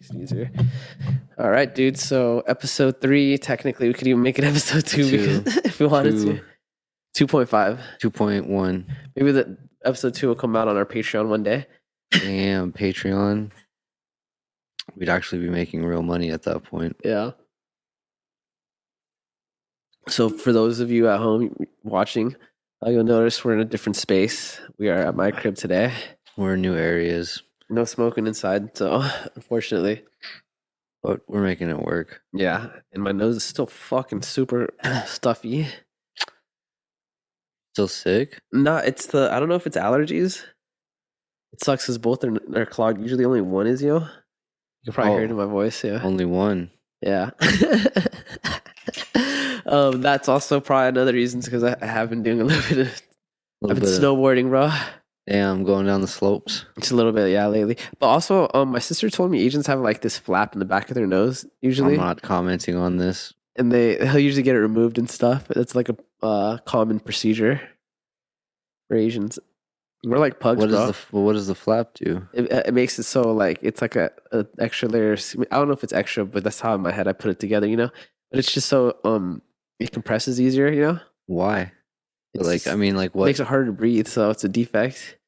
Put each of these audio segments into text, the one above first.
Makes it easier. All right, dude. So episode 3, technically we could even make it episode 2 because if we wanted to. 2.5. 2.1. Maybe the episode 2 will come out on our Patreon one day. Damn, Patreon. We'd actually be making real money at that point. Yeah. So for those of you at home watching, you'll notice we're in a different space. We are at my crib today. We're in new areas. No smoking inside, so unfortunately. But we're making it work. Yeah, and my nose is still fucking super stuffy. Still sick? No, it's I don't know if it's allergies. It sucks because both are clogged. Usually only one is, You can probably hear it in my voice, yeah. Only one. Yeah. That's also probably another reason because I have been doing a little bit of snowboarding, bro. Damn, I'm going down the slopes. Just a little bit, yeah, lately. But also, my sister told me Asians have like this flap in the back of their nose usually. I'm not commenting on this. And he'll usually get it removed and stuff. It's like a common procedure for Asians. We're like pugs, bro. What does the flap do? It makes it so like it's like a extra layer. I don't know if it's extra, but that's how in my head I put it together, But it's just so it compresses easier, Why? What makes it harder to breathe, so it's a defect.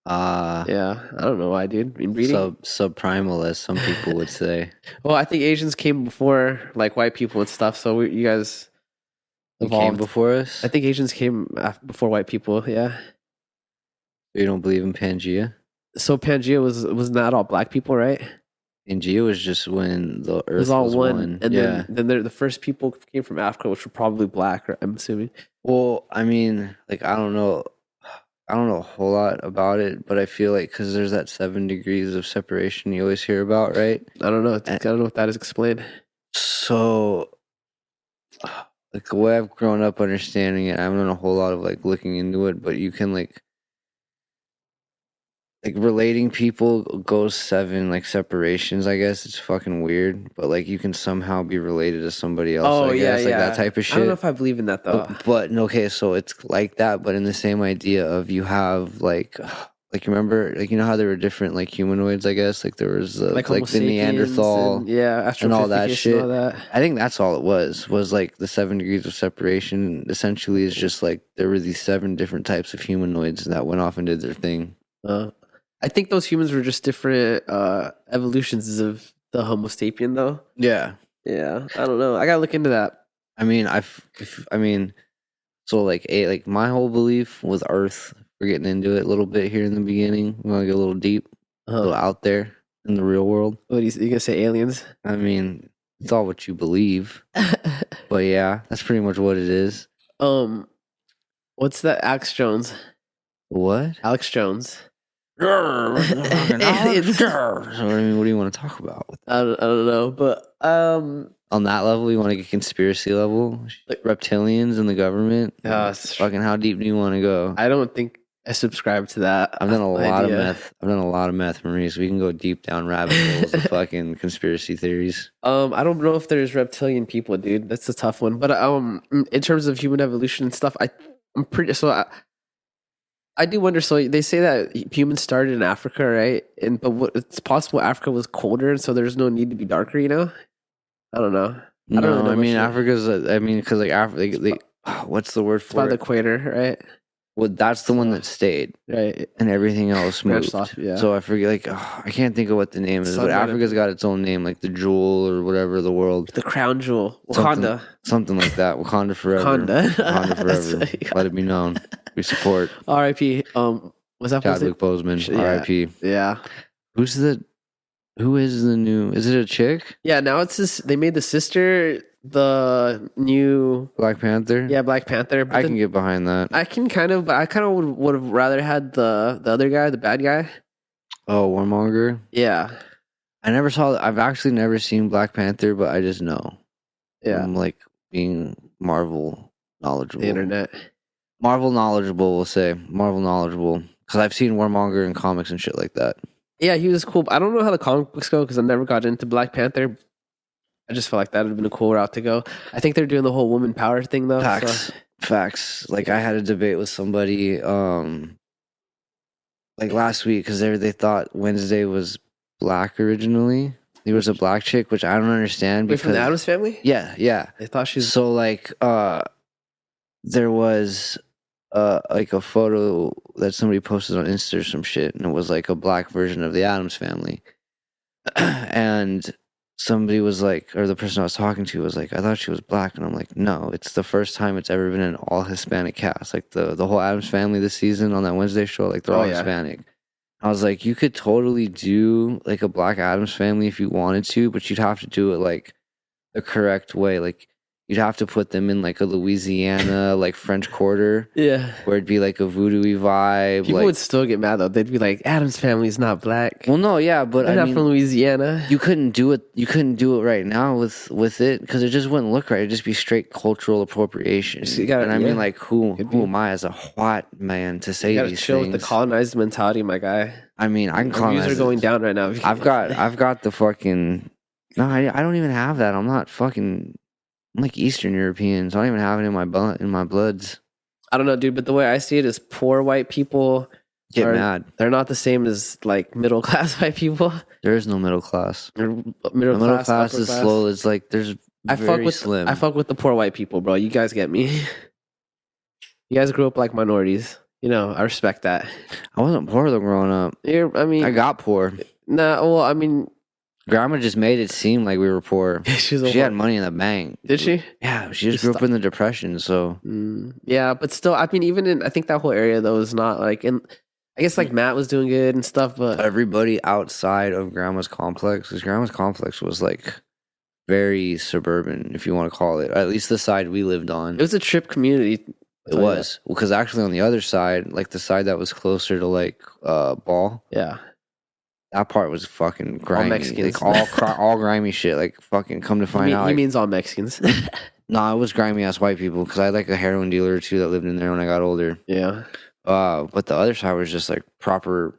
Yeah, I don't know why, dude. In breathing, subprimal, as some people would say. Well, I think Asians came before like white people and stuff. So you guys evolved came before us. I think Asians came before white people. Yeah. You don't believe in Pangea? So Pangea was not all black people, right? Pangea was just when the Earth was all one. And then the first people came from Africa, which were probably black, I'm assuming. Well, I mean, like I don't know a whole lot about it, but I feel like because there's that 7 degrees of separation you always hear about, right? I don't know. I don't know if that is explained. So, like the way I've grown up understanding it, I haven't done a whole lot of like looking into it, but you can like relating people goes 7 like separations. I guess it's fucking weird, but like you can somehow be related to somebody else. Oh, I guess, like that type of shit. I don't know if I believe in that though. But okay, so it's like that, but in the same idea of you have like you remember like how there were different like humanoids. I guess like there was like the Neanderthal, and all that shit. And all that. I think that's all it was like the 7 degrees of separation. Essentially, is just like there were these 7 different types of humanoids that went off and did their thing. I think those humans were just different evolutions of the Homo sapien, though. Yeah. Yeah. I don't know. I gotta look into that. I mean, so like my whole belief with Earth. We're getting into it a little bit here in the beginning. We want to get a little deep, a little out there in the real world. What you gonna say? Aliens? I mean, it's all what you believe. But yeah, that's pretty much what it is. What's that? Alex Jones. What? Alex Jones. So I mean, what do you want to talk about? I don't know, but on that level, you want to get conspiracy level, like reptilians and the government. Fucking, how deep do you want to go? I don't think I subscribe to that. I've done a lot of meth. I've done a lot of meth, Maurice. We can go deep down rabbit holes of fucking conspiracy theories. I don't know if there's reptilian people, dude. That's a tough one. But in terms of human evolution and stuff, I'm pretty so. I do wonder. So they say that humans started in Africa, right? But it's possible Africa was colder, and so there's no need to be darker. I don't know. I don't know. I mean, Africa's. I mean, because like Africa, what's the word for it? By the equator, right? Well, that's the one that stayed, right? And everything else moved. Off, yeah. So I forget. I can't think of what the name is. But Africa's got its own name, like the jewel or whatever. The world, the crown jewel, Wakanda, something like that. Wakanda forever. Wakanda forever. Let it be known. We support. R.I.P. Was that Chadwick Boseman? R.I.P. Yeah. Who is the new? Is it a chick? Yeah. Now it's this. They made the sister the new Black Panther. Yeah, Black Panther. But I can get behind that. I can kind of, but I kind of would have rather had the other guy, the bad guy. Oh, Warmonger. Yeah. I've actually never seen Black Panther, but I just know. Yeah. I'm like being Marvel knowledgeable. The internet. Marvel knowledgeable, we'll say. Marvel knowledgeable. Because I've seen Warmonger in comics and shit like that. Yeah, he was cool. I don't know how the comic books go because I never got into Black Panther. I just felt like that would have been a cool route to go. I think they're doing the whole woman power thing though. Facts. Like I had a debate with somebody like last week because they thought Wednesday was black originally. There was a black chick, which I don't understand. Wait, from the Addams Family? Yeah. I thought she was... So, like, there was like a photo that somebody posted on Insta or some shit, and it was like a black version of the Addams Family. And somebody was like, or the person I was talking to was like, I thought she was black, and I'm like, no, it's the first time it's ever been an all Hispanic cast. Like the whole Addams Family this season on that Wednesday show, like they're all Hispanic. I was like, you could totally do like a black Addams Family if you wanted to, but you'd have to do it like the correct way. Like you'd have to put them in like a Louisiana, like French Quarter. Yeah. Where it'd be like a voodoo-y vibe. People like, would still get mad though. They'd be like, Addams Family's not black. Well, no, yeah, but they're not from Louisiana. You couldn't do it. You couldn't do it right now with it because it just wouldn't look right. It'd just be straight cultural appropriation. And I mean, like, who am I as a white man to say these chill things? With the colonized mentality, my guy. I mean, I can colonize. Views are going down right now. I've got the fucking. No, I don't even have that. I'm not fucking. I'm like Eastern Europeans. I don't even have it in my bloods. I don't know, dude, but the way I see it is poor white people get mad. They're not the same as like middle class white people. There is no middle class. Middle class is slow. It's like there's slim. I fuck with the poor white people, bro. You guys get me. You guys grew up like minorities. You know, I respect that. I wasn't poor though growing up. I got poor. Nah, well, I mean, Grandma just made it seem like we were poor. She had money in the bank. Did she? Yeah, she just grew up in the Depression, so. Yeah, but still, I mean, even in, I think that whole area, though, is not like, in. I guess like Matt was doing good and stuff, but. Everybody outside of Grandma's complex, because Grandma's complex was like very suburban, if you want to call it. At least the side we lived on. It was a trip community. It was. Because actually on the other side, like the side that was closer to like Ball. Yeah. That part was fucking grimy. All Mexicans. Like all grimy shit. Like fucking come to find out. He means all Mexicans. No, it was grimy ass white people because I had like a heroin dealer or two that lived in there when I got older. Yeah. But the other side was just like proper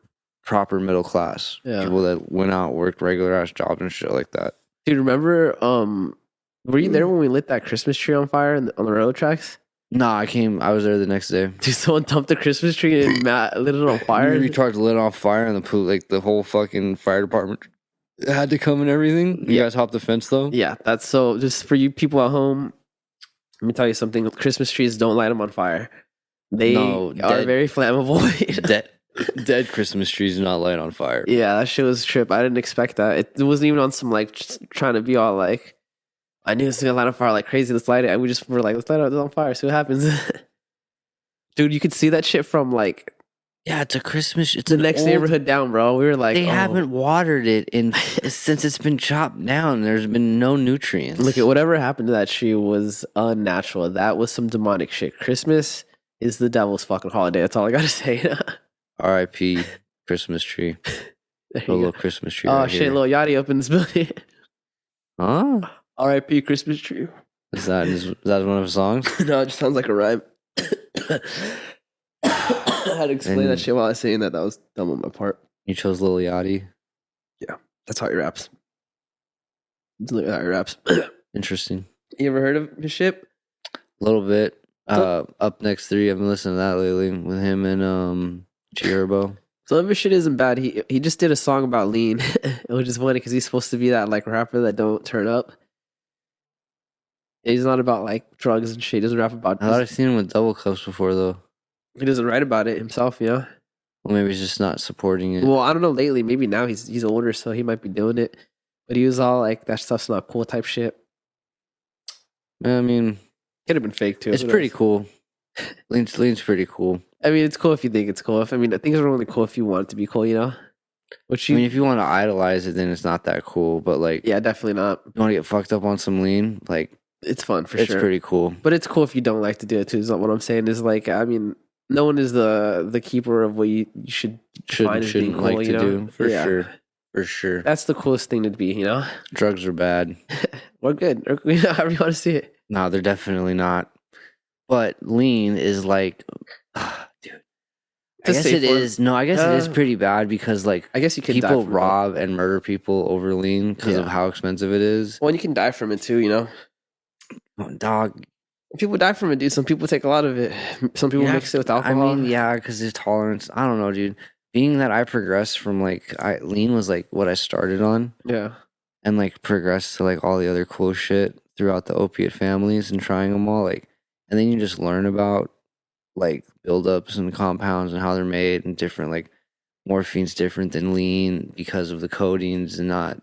middle class. Yeah. People that went out, worked regular ass jobs and shit like that. Dude, remember, were you there when we lit that Christmas tree on fire on the railroad tracks? Nah, I was there the next day. Dude, someone dumped the Christmas tree and Matt lit it on fire? Recharged lit on fire and the whole fucking fire department had to come and everything. You guys hopped the fence though? Yeah, that's so, just for you people at home, let me tell you something. Christmas trees, don't light them on fire. They are very flammable. Dead Christmas trees do not light on fire. Yeah, that shit was a trip. I didn't expect that. It wasn't even on some like just trying to be all like, I knew it's gonna light on fire like crazy. Let's light it. We just were like, let's light it on fire. See what happens. Dude, you could see that shit from like, yeah, it's a Christmas. It's the next neighborhood down, bro. We were like, they haven't watered it since it's been chopped down. There's been no nutrients. Look at whatever happened to that tree was unnatural. That was some demonic shit. Christmas is the devil's fucking holiday. That's all I gotta say. R.I.P. Christmas tree. A little Christmas tree. Oh shit, Lil Yachty up in this building. Huh? R.I.P. Christmas tree. Is that one of his songs? No, it just sounds like a rhyme. I had to explain that shit while I was saying that. That was dumb on my part. You chose Lil Yachty? Yeah, that's how he raps. That's literally how he raps. Interesting. You ever heard of his shit? A little bit. Up Next 3, I've been listening to that lately with him and G-Herbo. Some of his shit isn't bad. He just did a song about lean, which is funny because he's supposed to be that like rapper that don't turn up. He's not about like drugs and shit. He doesn't rap about. I thought I've seen him with double cups before though. He doesn't write about it himself, yeah. Well, maybe he's just not supporting it. Well, I don't know. Lately, maybe now he's older, so he might be doing it. But he was all like, "That stuff's not cool," type shit. I mean, could have been fake too. It's pretty cool. Lean's pretty cool. I mean, it's cool if you think it's cool. Things are only cool if you want it to be cool, you know. If you want to idolize it, then it's not that cool. But like, yeah, definitely not. You want to get fucked up on some lean, like it's fun for sure. It's pretty cool. But it's cool if you don't like to do it too. Is what I'm saying is like, I mean, no one is the keeper of what you should find as being cool, like you to know? do for sure. For sure. That's the coolest thing to be, you know? Drugs are bad. We're good. However you want to see it. No, they're definitely not. But lean is like, dude. I guess it is. No, I guess it is pretty bad because like I guess you can people rob and murder people over lean because of how expensive it is. Well, and you can die from it too, you know? Oh, dog. People die from it, dude. Some people take a lot of it. Some people mix it with alcohol. I mean, yeah, because there's tolerance. I don't know, dude. Being that I progressed from like lean was like what I started on. Yeah. and like progress to like all the other cool shit throughout the opiate families and trying them all, like, and then you just learn about like buildups and compounds and how they're made and different, like morphine's different than lean because of the codeines and not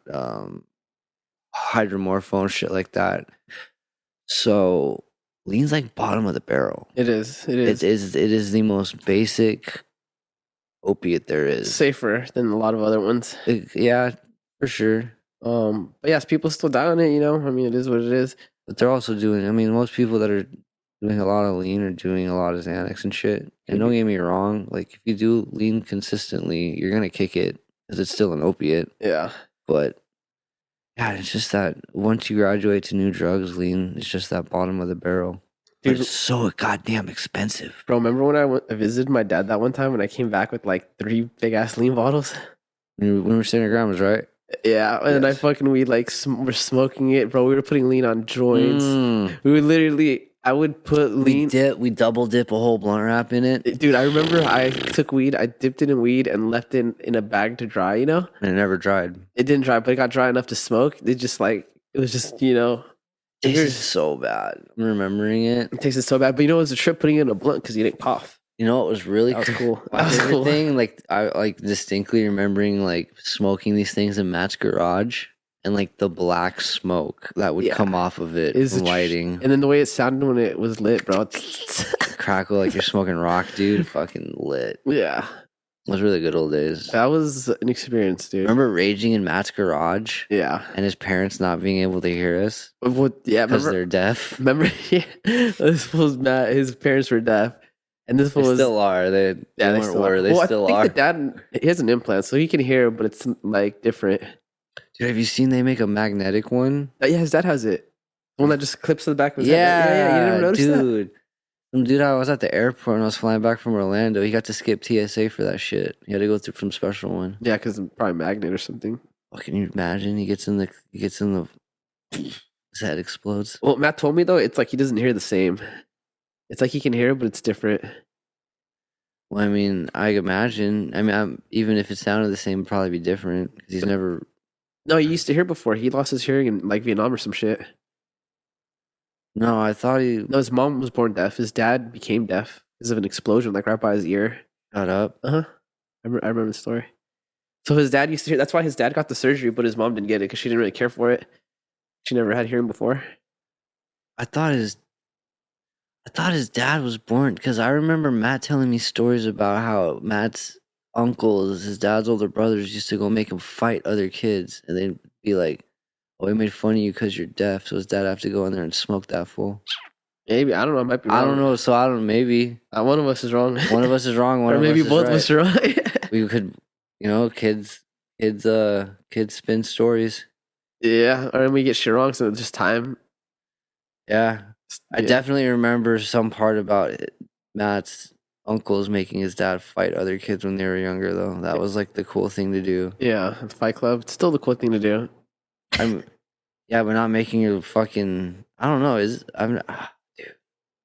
hydromorphone shit like that. So lean's like bottom of the barrel. It is. It is the most basic opiate there is. Safer than a lot of other ones. Yeah, for sure. But yes, people still die on it, you know? I mean, it is what it is. But they're also doing, I mean, most people that are doing a lot of lean are doing a lot of Xanax and shit. And don't get me wrong, like if you do lean consistently, you're gonna kick it because it's still an opiate. Yeah. But yeah, it's just that once you graduate to new drugs, lean is just that bottom of the barrel. But Dude, it's so goddamn expensive. bro, remember when I visited my dad that one time and I came back with like 3 big ass lean bottles? When we were staying at grandma's, right? Yeah, and Yes. we like were smoking it, bro. We were putting lean on joints. We would literally, I would put lean. We double dip a whole blunt wrap in it. Dude, I remember I took weed, I dipped it in weed and left it in a bag to dry, you know? And it never dried. It didn't dry, but it got dry enough to smoke. It just like, it was just, you know. It tasted so bad. I'm remembering it. It tasted so bad. But you know, it was a trip putting it in a blunt because you didn't cough. You know what was really That was cool. My That was favorite cool. thing, like I like distinctly remembering like smoking these things in Matt's garage and like the black smoke that would come off of it Is from the lighting. And then the way it sounded when it was lit, bro. Crackle like you're smoking rock, dude. Fucking lit. Yeah. It was really good old days. That was an experience, dude. Remember raging in Matt's garage? Yeah. And his parents not being able to hear us What? Yeah, because remember? they're deaf. Remember? Yeah. This was Matt. His parents were deaf, and this They was still are. They they weren't still were. are. They Well, still I think are. the dad, he has an implant, so he can hear, but it's like different. Dude, have you seen they make a magnetic one? Yeah, his dad has it. The one that just clips to the back of his Yeah, head. Yeah. You didn't notice that? dude. Some dude, I was at the airport and I was flying back from Orlando. He got to skip TSA for that shit. He had to go through some special one. Yeah, because probably magnet or something. Oh, can you imagine? He gets in the his head explodes. Well, Matt told me though, it's like he doesn't hear the same. It's like he can hear, but it's different. Well, I mean, I imagine. I mean, even if it sounded the same, it'd probably be different because he's never. No, he used to hear before. He lost his hearing in like Vietnam or some shit. No, I thought he. No, his mom was born deaf. His dad became deaf because of an explosion, like right by his ear. Shut up. I remember the story. So his dad used to hear. That's why his dad got the surgery, but his mom didn't get it because she didn't really care for it. She never had hearing before. I thought his dad was born because I remember Matt telling me stories about how Matt's uncles, his dad's older brothers, used to go make him fight other kids, and they'd be like, "Oh, we made fun of you because you're deaf." So his dad have to go in there and smoke that fool. Maybe I don't know. I might be wrong. I don't know. So I don't. Maybe One of us is wrong. one of us is wrong. One or of maybe us is both right. of us are right. We could, kids spin stories. Yeah, or we get shit wrong, so it's just time. Yeah. I definitely remember some part about Matt's uncles making his dad fight other kids when they were younger, though. That was like the cool thing to do. Yeah, the Fight Club. It's still the cool thing to do. Yeah, but not making your fucking. I don't know. Dude, I'm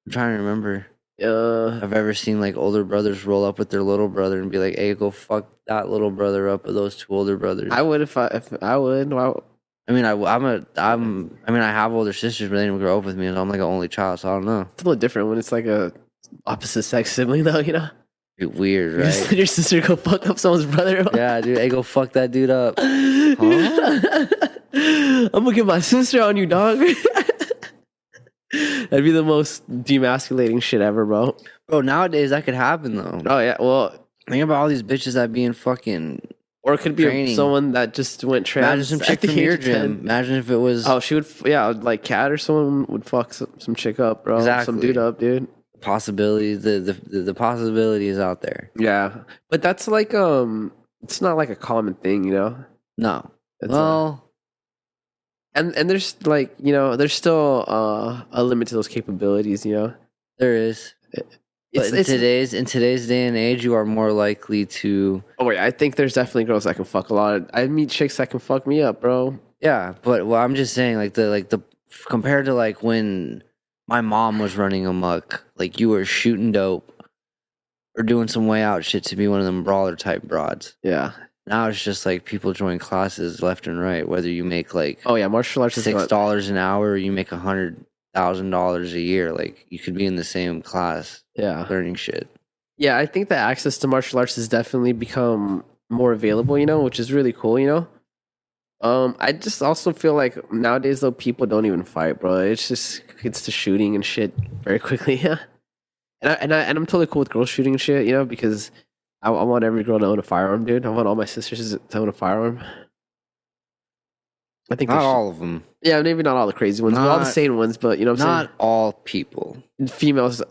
trying to remember. I've ever seen like older brothers roll up with their little brother and be like, "Hey, go fuck that little brother up with those two older brothers." I would if I would. Wow. I mean, I have older sisters, but they didn't grow up with me, and I'm like an only child, so I don't know. It's a little different when it's like a opposite sex sibling, though. You know, Weird, right? Your sister go fuck up someone's brother. Yeah, dude. Hey, go fuck that dude up. I'm gonna get my sister on you, dog. That'd be the most demasculating shit ever, bro. Bro, nowadays that could happen though. Oh yeah, well, think about all these bitches that be in fucking. Or it could be training. Someone that just went trans. Imagine some chick from your gym. Imagine if it was. Oh, she would. Yeah, like Kat or someone would fuck some chick up, bro. Exactly. Some dude up, dude. Possibilities. The possibility is out there. Yeah, but that's like it's not like a common thing, you know. No. It's well. And there's like, you know, there's still a limit to those capabilities, you know. There is. But in today's day and age, you are more likely to. Oh wait, I think there's definitely girls that can fuck a lot. I meet chicks that can fuck me up, bro. Yeah, but well, I'm just saying, like the compared to like when my mom was running amok, like you were shooting dope or doing some way out shit to be one of them brawler type broads. Yeah, Now it's just like people join classes left and right. Whether you make like Oh yeah, martial arts is $6 an hour, or you make $100,000 a year. Like you could be in the same class, yeah. learning shit. Yeah, I think the access to martial arts has definitely become more available, which is really cool. I just also feel like nowadays though people don't even fight, bro. It's the shooting and shit very quickly. Yeah, and I'm totally cool with girls shooting and shit, because I want every girl to own a firearm, dude. I want all my sisters to own a firearm. I think not all of them. Yeah, maybe not all the crazy ones, but all the sane ones. But you know what I'm saying? Not all people. Females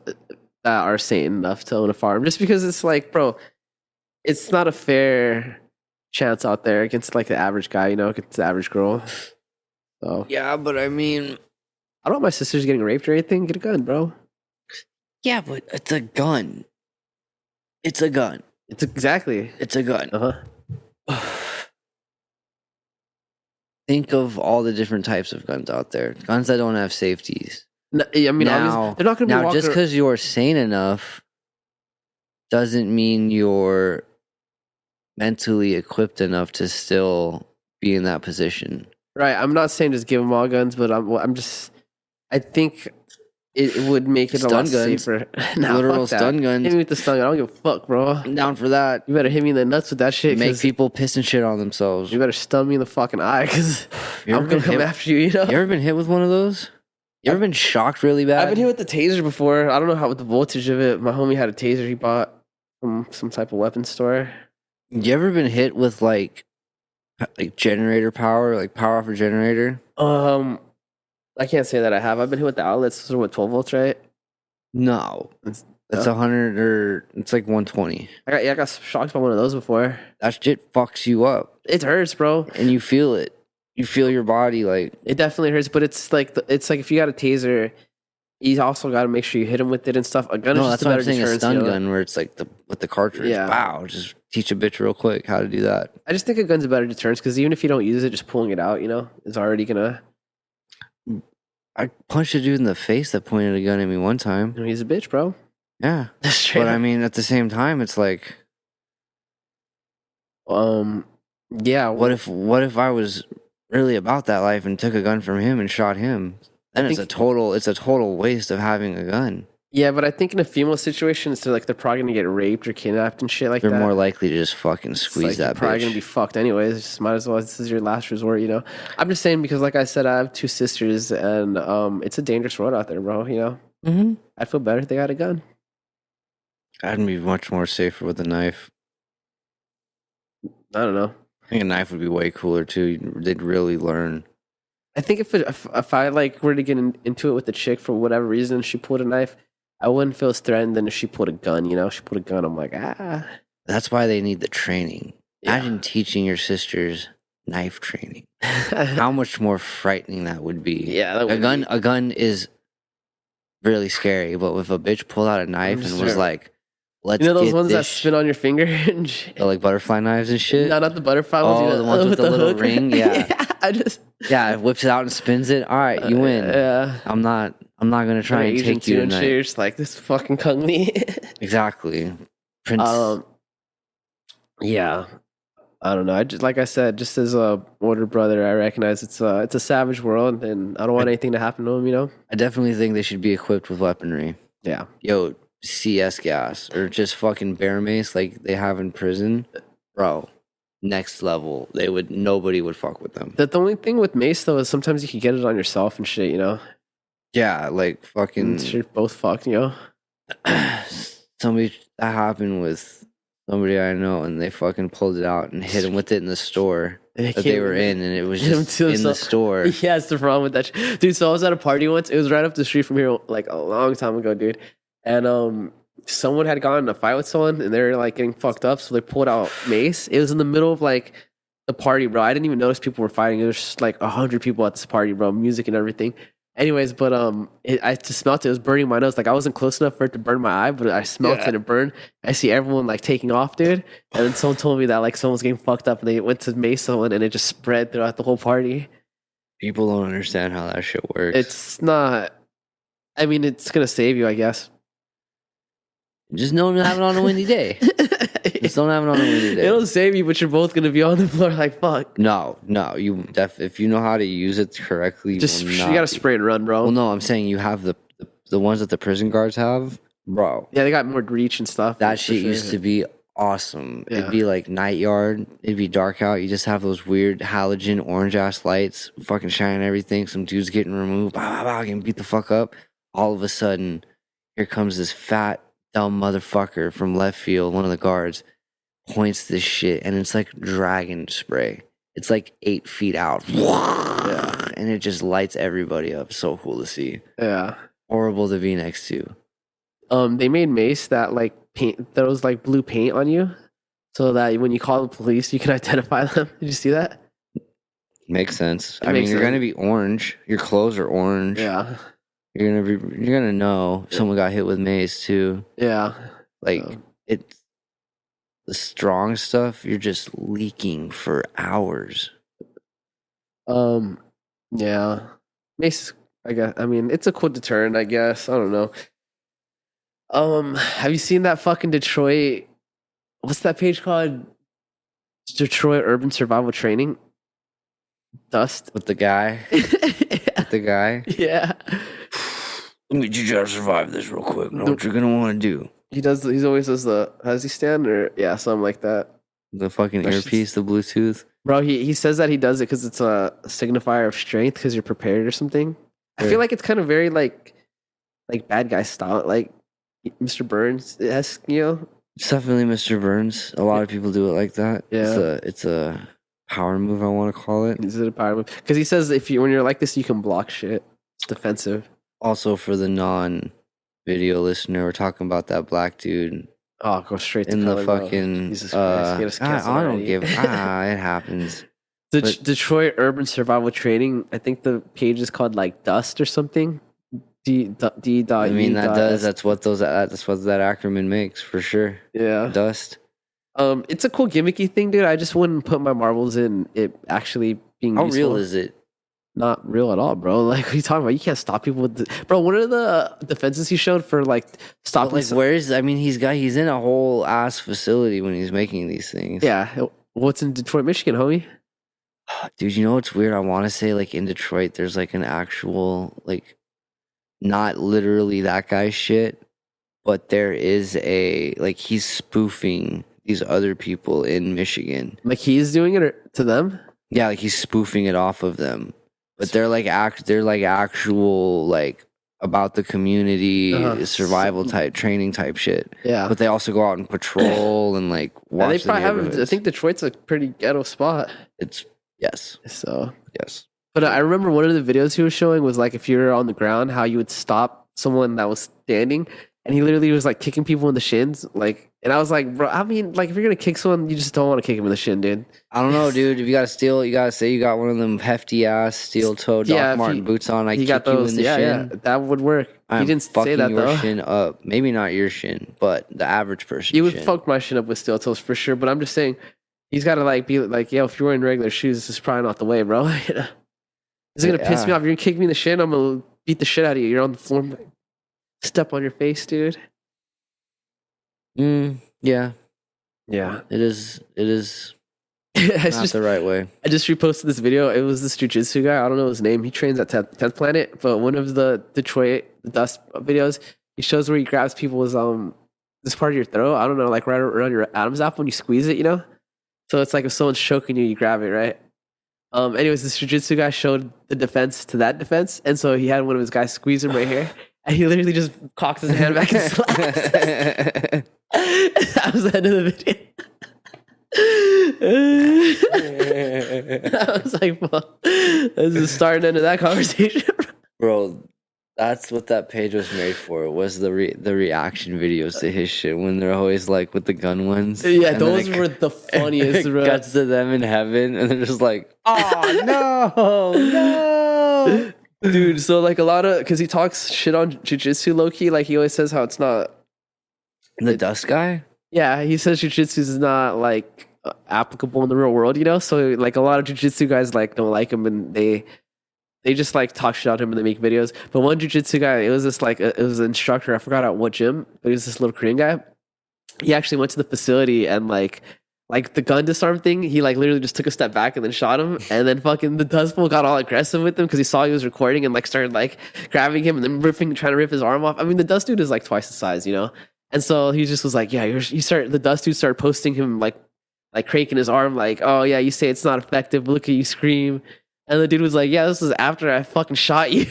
that are sane enough to own a firearm, just because it's like, bro, it's not a fair chance out there against like the average guy, against the average girl. So yeah, but I mean, I don't want my sisters getting raped or anything. Get a gun, bro. Yeah, but it's a gun. It's a gun. It's exactly. It's a gun. Uh-huh. Think of all the different types of guns out there. Guns that don't have safeties. No, I mean, now, they're not going to be now. Just because you're sane enough doesn't mean you're mentally equipped enough to still be in that position. Right. I'm not saying just give them all guns, but I think it would make it a lot safer. Nah, literal stun guns. Hit me with the stun gun. I don't give a fuck, bro. I'm down for that. You better hit me in the nuts with that shit. Make people piss and shit on themselves. You better stun me in the fucking eye, because I'm gonna come after you. You ever been hit with one of those? You ever been shocked really bad? I've been hit with the taser before. I don't know what the voltage of it. My homie had a taser he bought from some type of weapons store. You ever been hit with like generator power, like power off a generator? I can't say that I have. I've been hit with the outlets. Those are what, 12 volts, right? No. It's 100 or it's like 120. I got shocked by one of those before. That shit fucks you up. It hurts, bro. And you feel it. You feel your body like... It definitely hurts, but it's like if you got a taser, you also got to make sure you hit him with it and stuff. A gun is just a better deterrence. A stun gun where it's like with the cartridge. Yeah. Wow, just teach a bitch real quick how to do that. I just think a gun's a better deterrence, because even if you don't use it, just pulling it out, is already gonna... I punched a dude in the face that pointed a gun at me one time. He's a bitch, bro. Yeah. But I mean, at the same time, it's like... Yeah. What if I was really about that life and took a gun from him and shot him? Then it's a total waste of having a gun. Yeah, but I think in a female situation, it's like they're probably gonna get raped or kidnapped and shit like that. They're more likely to just fucking squeeze that bitch. They're probably gonna be fucked anyways. Just might as well. This is your last resort, I'm just saying because, like I said, I have two sisters, and it's a dangerous road out there, bro. Mm-hmm. I'd feel better if they had a gun. I'd be much more safer with a knife. I don't know. I think a knife would be way cooler too. They'd really learn. I think if I like were to get into it with a chick for whatever reason, she pulled a knife, I wouldn't feel as threatened than if she pulled a gun. She pulled a gun, I'm like, ah. That's why they need the training. Yeah. Imagine teaching your sisters knife training. How much more frightening that would be. Yeah, a gun is really scary, but if a bitch pulled out a knife and was like, let's get those ones that spin on your finger and shit? Like butterfly knives and shit? No, not the butterfly ones. Oh, the ones with the little hook. ring? Yeah. Yeah, it whips it out and spins it. All right, you win. Yeah. I'm not gonna try and take you tonight. You're just like, this fucking kung me. Exactly. Prince. Yeah. I don't know. I just, like I said, just as a older brother, I recognize it's a savage world, and I don't want anything to happen to them. I definitely think they should be equipped with weaponry. Yeah. Yo, CS gas or just fucking bear mace like they have in prison, bro. Next level. Nobody would fuck with them. The only thing with mace though is sometimes you can get it on yourself and shit. Yeah, like fucking. You're both fucked. Somebody that happened with somebody I know, and they fucking pulled it out and hit him with it in the store that they were in, and it was just in the store. Yeah, it's the problem with that, dude. So I was at a party once. It was right up the street from here, like a long time ago, dude. And someone had gotten in a fight with someone, and they were like getting fucked up. So they pulled out mace. It was in the middle of like the party, bro. I didn't even notice people were fighting. There was just like 100 people at this party, bro. Music and everything. Anyways, but I just smelt it. It was burning my nose. Like I wasn't close enough for it to burn my eye, but I smelt it and it burned. I see everyone like taking off, dude. And then someone told me that like someone was getting fucked up, and they went to mace someone, and it just spread throughout the whole party. People don't understand how that shit works. It's not. I mean, it's gonna save you, I guess. Just know to have it on a windy day. Just don't have it on a windy day. It'll save you, but you're both gonna be on the floor like fuck. No, if you know how to use it correctly, Just you gotta spray and run, bro. Well, no, I'm saying you have the ones that the prison guards have, bro. Yeah, they got more reach and stuff. That shit used to be awesome. Yeah. It'd be like night yard. It'd be dark out. You just have those weird halogen orange ass lights, fucking shining everything. Some dude's getting removed, getting beat the fuck up. All of a sudden, here comes this fat dumb motherfucker from left field. One of the guards points this shit, and it's like dragon spray. It's like 8 feet out, Yeah. and it just lights everybody up. So cool to see. Yeah. Horrible to be next to. They made mace that like paint throws like blue paint on you, so that when you call the police, you can identify them. Did you see that? Makes sense. It I mean, makes you're sense. gonna be orange. Your clothes are orange. Yeah. You're gonna know someone got hit with mace too. Yeah. Like it's the strong stuff. You're just leaking for hours. Yeah. Mace. I guess. I mean, it's a cool deterrent. I guess. I don't know. Have you seen that fucking Detroit? What's that page called? Detroit Urban Survival Training. Dust. With the guy. With the guy. Yeah. Let me teach you how to survive this real quick. Know what you're gonna want to do. He does. He always does the. How does he stand? Or yeah, something like that. The fucking That's earpiece, the Bluetooth. Bro, he says that he does it because it's a signifier of strength because you're prepared or something. I feel like it's kind of very like bad guy style, like Mr. Burns esque, you know? It's definitely Mr. Burns. A lot of people do it like that. Yeah. It's a power move, I want to call it. Is it a power move? Because he says when you're like this, you can block shit. It's defensive. Also, for the non-video listener, we're talking about that black dude Oh, go straight to in the color, bro. fucking. Jesus Christ, get us canceled I don't already. give. It happens. But- Detroit Urban Survival Training. I think the page is called like Dust or something. D. I mean, that's what that acronym makes for sure. Yeah. Dust. It's a cool gimmicky thing, dude. I just wouldn't put my marbles in it actually being How useful. real is it? Not real at all, bro. Like, what are you talking about? You can't stop people with bro, one of the defenses he showed for like stopping Like, where is? I mean, he's in a whole ass facility when he's making these things. Yeah. What's in Detroit, Michigan, homie? Dude, you know what's weird? I want to say like in Detroit, there's like an actual like, not literally that guy's shit, but there is a like he's spoofing these other people in Michigan. Like he's doing it to them? Yeah, like he's spoofing it off of them. But they're like actual like about the community survival type training type shit. Yeah. But they also go out and patrol and like watch. They probably the have. I neighborhoods. think Detroit's a pretty ghetto spot. It's yes. So, Yes. but I remember one of the videos he was showing was like if you're on the ground, how you would stop someone that was standing, and he literally was like kicking people in the shins, like. And I was like, bro, I mean, like if you're gonna kick someone, you just don't want to kick him in the shin, dude. I don't know, dude. If you gotta steal, you gotta say you got one of them hefty ass steel toe Doc Marten boots on. I He kick got those. you in the Yeah, shin. that would work. I'm He didn't fucking say that your though. shin up. Maybe not your shin, but the average person. You would shin. fuck my shin up with steel toes for sure. But I'm just saying, he's got to like be like, yo, if you're wearing regular shoes, this is probably not the way, bro. You know? Is it gonna piss me off? You're gonna kick me in the shin. I'm gonna beat the shit out of you. You're on the floor, step on your face, dude. Yeah, Yeah, it is. It is it's not just. the right way. I just reposted this video. It was this jujitsu guy. I don't know his name. He trains at 10th Planet, but one of the Detroit Dust videos, he shows where he grabs people's this part of your throat. I don't know, like right around your Adam's apple when you squeeze it, you know. So it's like if someone's choking you, you grab it, right? Anyways, this jiu-jitsu guy showed the defense to that defense, and so he had one of his guys squeeze him right here, and he literally just cocks his hand back and slaps. That was the end of the video. I was like, well, this is the start and end of that conversation. Bro, that's what that page was made for. Was the reaction videos to his shit when they're always like with the gun ones. Yeah, and then those it were the funniest, it bro. cuts to them in heaven, and they're just like, "Oh no, no!" Dude, so like a lot of, because he talks shit on jujitsu low key, like he always says how it's not. The dust guy. Yeah, he says jujitsu is not like applicable in the real world, you know. So like a lot of jujitsu guys like don't like him, and they just like talk shit on him and they make videos. But one jujitsu guy, it was this like it was an instructor. I forgot at what gym, but he was this little Korean guy, he actually went to the facility and like the gun disarm thing, he like literally just took a step back and then shot him, and then fucking the dust bowl got all aggressive with him because he saw he was recording and like started like grabbing him and then trying to rip his arm off. I mean, the dust dude is like twice the size, you know, and so he just was like, yeah, the dust dude started posting him like cranking his arm, like, oh yeah, you say it's not effective, look at you scream, and the dude was like, yeah, this was after I fucking shot you.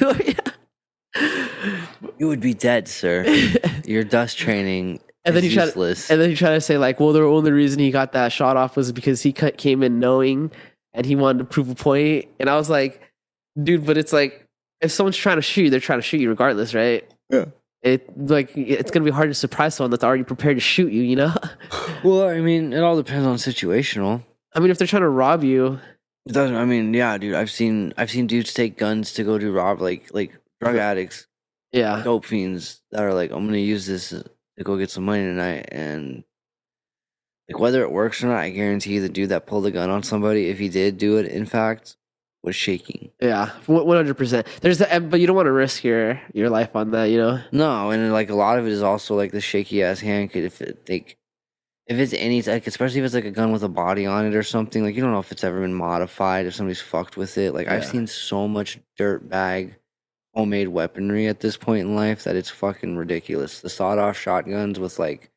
You would be dead, sir. Your dust training And then is he useless. tried, and then he tried to say like, well, the only reason he got that shot off was because he came in knowing, and he wanted to prove a point. And I was like, dude, but it's like if someone's trying to shoot you, they're trying to shoot you regardless, right? Yeah. It's gonna be hard to surprise someone that's already prepared to shoot you, you know? Well, I mean, it all depends on situational. I mean, if they're trying to rob you, It doesn't. I mean, yeah, dude. I've seen dudes take guns to go do rob like drug addicts, yeah, dope fiends that are like, I'm gonna use this to go get some money tonight, and like whether it works or not, I guarantee the dude that pulled the gun on somebody, if he did do it, in fact, was shaking. yeah, 100%. There's the, but you don't want to risk your life on that, you know? No, and like a lot of it is also like the shaky ass hand. If it's any like, especially if it's like a gun with a body on it or something, like you don't know if it's ever been modified, if somebody's fucked with it. Like I've Yeah. seen so much dirt bag homemade weaponry at this point in life that it's fucking ridiculous. The sawed off shotguns with like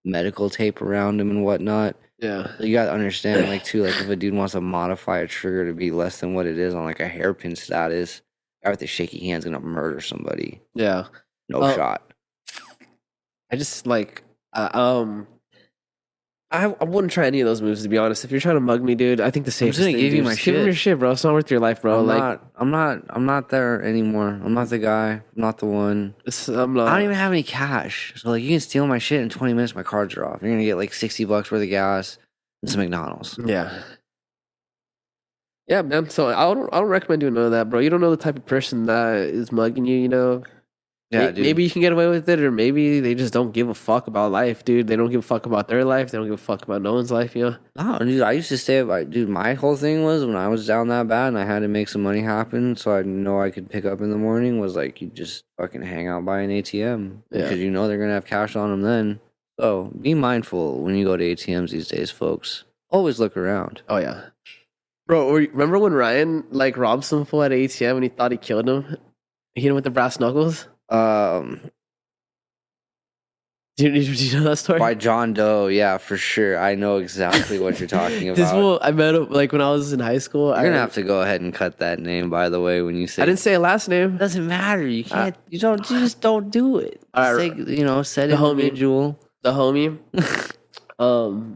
medical tape around them and whatnot. Yeah, So you gotta understand, like too, like if a dude wants to modify a trigger to be less than what it is on like a hairpin status, guy with a shaky hand's gonna murder somebody. yeah. No shot. I just like, I wouldn't try any of those moves, to be honest. If you're trying to mug me, dude, I think the safest gonna thing, give you dude, my just give him shit. your shit, bro. It's not worth your life, bro. I'm not there anymore. I'm not the guy. I'm not the one. I'm not. I don't even have any cash. So like you can steal my shit in 20 minutes, my cards are off. You're gonna get like $60 worth of gas and some McDonald's. Yeah. Yeah, man. So I don't recommend doing none of that, bro. You don't know the type of person that is mugging you, you know? Yeah, dude. Maybe you can get away with it, or maybe they just don't give a fuck about life, dude. They don't give a fuck about their life. They don't give a fuck about no one's life, you know? No, dude, I used to stay up. Dude, my whole thing was when I was down that bad and I had to make some money happen so I know I could pick up in the morning was like you just fucking hang out by an ATM because you know they're gonna have cash on them then. So be mindful when you go to ATMs these days, folks. Always look around. Oh, yeah. Bro, remember when Ryan, like, robbed some fool at an ATM and he thought he killed him? He hit him with the brass knuckles? Do you know that story? By John Doe, yeah, for sure. I know exactly what you're talking about. This fool, I met him, like, when I was in high school. You're gonna have to go ahead and cut that name, by the way, when you say. I didn't say a last name. It doesn't matter. You can't. You just don't do it. All Say, right, said the homie. individual. The homie.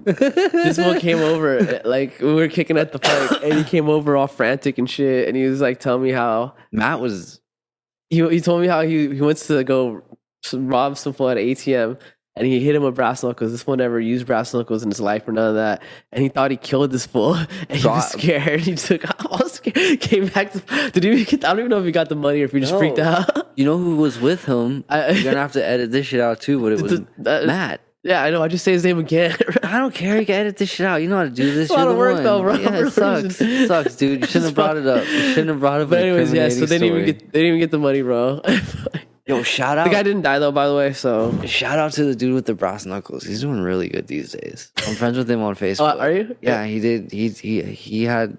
This fool came over, like, we were kicking at the park, and he came over all frantic and shit, and he was like telling me how Matt was. he told me how he wants to go rob some fool at an ATM, and he hit him with brass knuckles. This fool never used brass knuckles in his life or none of that, and he thought he killed this fool, and he was scared. He took off, came back to. Did he? I don't even know if he got the money or if he just freaked out. You know who was with him? You're gonna have to edit this shit out too, but it was Matt. Yeah, I know. I just say his name again. I don't care. You can edit this shit out. You know how to do this. It's a lot of work, though, bro. Yeah, it sucks. It sucks, dude. You shouldn't have brought it up. You shouldn't have brought it up. But anyways, yeah. So they didn't even get the money, bro. Yo, shout out. The guy didn't die though, by the way. So shout out to the dude with the brass knuckles. He's doing really good these days. I'm friends with him on Facebook. Are you? Yeah, he did. He had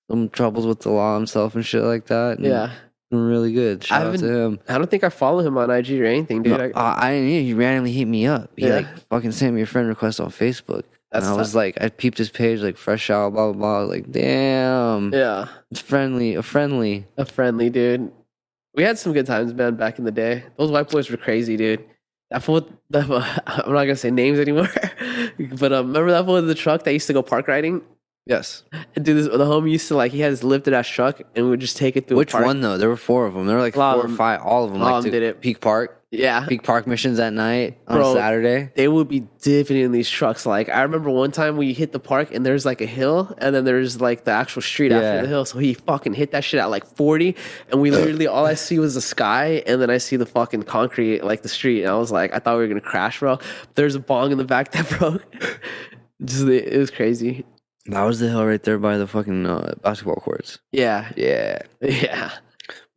some troubles with the law himself and shit like that. And yeah. doing really good. Shout out to him. I don't think I follow him on IG or anything, dude. No, I didn't either. He randomly hit me up. He like fucking sent me a friend request on Facebook. And I was like, I peeped his page, like fresh out, blah blah blah. I was like, damn. Yeah. It's friendly, a friendly dude. We had some good times, man, back in the day. Those white boys were crazy, dude. That fool, I'm not gonna say names anymore, but remember that fool in the truck that used to go park riding? Yes. Dude, the homie used to like, he had his lifted ass truck and we would just take it through. Which one though? There were 4 of them. There were like 4 or 5, all of them. All like of them did it. Peak Park. Yeah. Peak Park missions at night on a Saturday. They would be dipping in these trucks. Like, I remember one time we hit the park and there's like a hill and then there's like the actual street after the hill. So he fucking hit that shit at like 40 and we literally, all I see was the sky and then I see the fucking concrete, like the street. And I was like, I thought we were going to crash, bro. There's a bong in the back that broke. It was crazy. That was the hill right there by the fucking basketball courts. Yeah. Yeah. Yeah.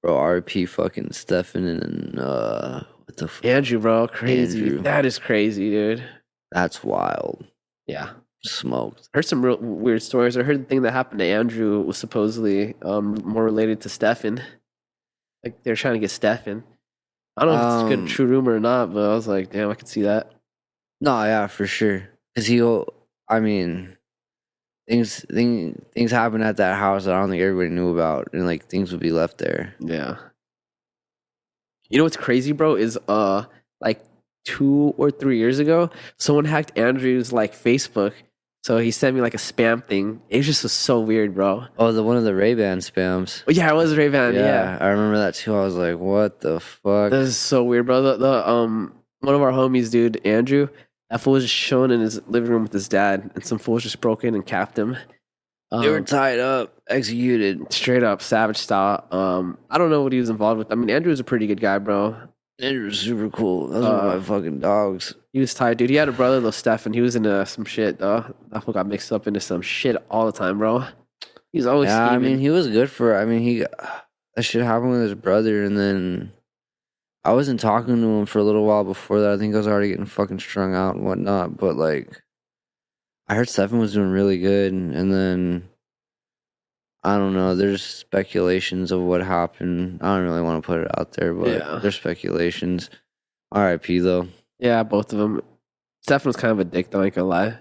Bro, RP fucking Stefan and what the fuck? Andrew, bro. Crazy. Andrew. That is crazy, dude. That's wild. Yeah. Smoked. Heard some real weird stories. I heard the thing that happened to Andrew was supposedly more related to Stefan. Like they're trying to get Stefan. I don't know if it's a good true rumor or not, but I was like, damn, I can see that. No, yeah, for sure. Because I mean, things happen at that house that I don't think everybody knew about, and like things would be left there. Yeah. You know what's crazy, bro? Is like 2 or 3 years ago, someone hacked Andrew's like Facebook. So he sent me like a spam thing. It just was so weird, bro. Oh, the one of the Ray-Ban spams. Oh, yeah, it was Ray-Ban. Yeah. I remember that too. I was like, what the fuck? This is so weird, bro. The one of our homies, dude, Andrew, that fool was just chilling in his living room with his dad, and some fools just broke in and capped him. They were tied up, executed. Straight up, savage style. I don't know what he was involved with. I mean, Andrew was a pretty good guy, bro. Andrew was super cool. Those were my fucking dogs. He was tight, dude. He had a brother, though, Stefan. He was into some shit, though. That fool got mixed up into some shit all the time, bro. He's always scheming. I mean, he was good for. I mean, that shit happened with his brother, and then I wasn't talking to him for a little while before that. I think I was already getting fucking strung out and whatnot. But like, I heard Stefan was doing really good, and then I don't know. There's speculations of what happened. I don't really want to put it out there, but there's speculations. R.I.P. though. Yeah, both of them. Stefan was kind of a dick, though. I ain't gonna lie.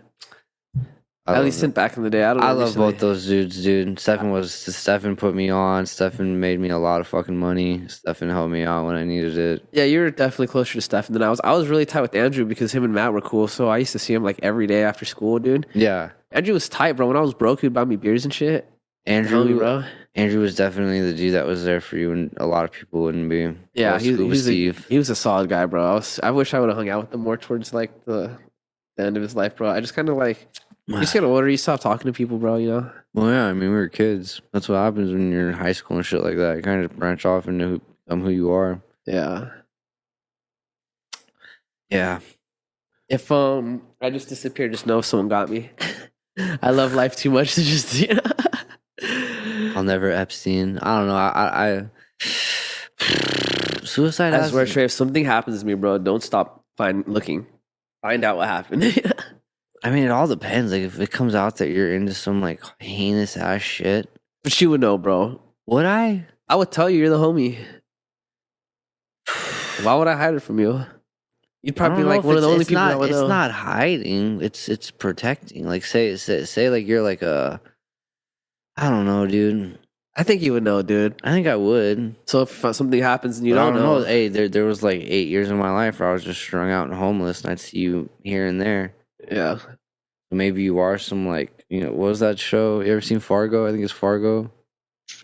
At least back in the day, I don't know. I love both those dudes, dude. Stefan put me on. Stefan made me a lot of fucking money. Stefan helped me out when I needed it. Yeah, you were definitely closer to Stefan than I was. I was really tight with Andrew because him and Matt were cool. So I used to see him like every day after school, dude. Yeah. Andrew was tight, bro. When I was broke, he'd buy me beers and shit. Andrew was definitely the dude that was there for you, and a lot of people wouldn't be. Yeah, he was a solid guy, bro. I wish I would have hung out with him more towards like the end of his life, bro. I just kind of like, you just get older, you stop talking to people, bro. You know. Well, yeah, I mean, we were kids. That's what happens when you're in high school and shit like that. You kind of branch off into who you are. Yeah. Yeah. If I just disappeared, just know someone got me. I love life too much to just. You know? I'll never Epstein. I don't know. I suicide. I swear, Trey, if something happens to me, bro, don't stop looking. Find out what happened. I mean, it all depends. Like, if it comes out that you're into some like heinous ass shit, but she would know, bro. Would I? I would tell you. You're the homie. Why would I hide it from you? You'd probably be like one of the only people that would know. It's not hiding. It's protecting. Like, say like you're like a. I don't know, dude. I think you would know, dude. I think I would. So if something happens and you don't know. Hey, there was like 8 years in my life where I was just strung out and homeless, and I'd see you here and there. Yeah. Maybe you are some like, what was that show? You ever seen Fargo? I think it's Fargo.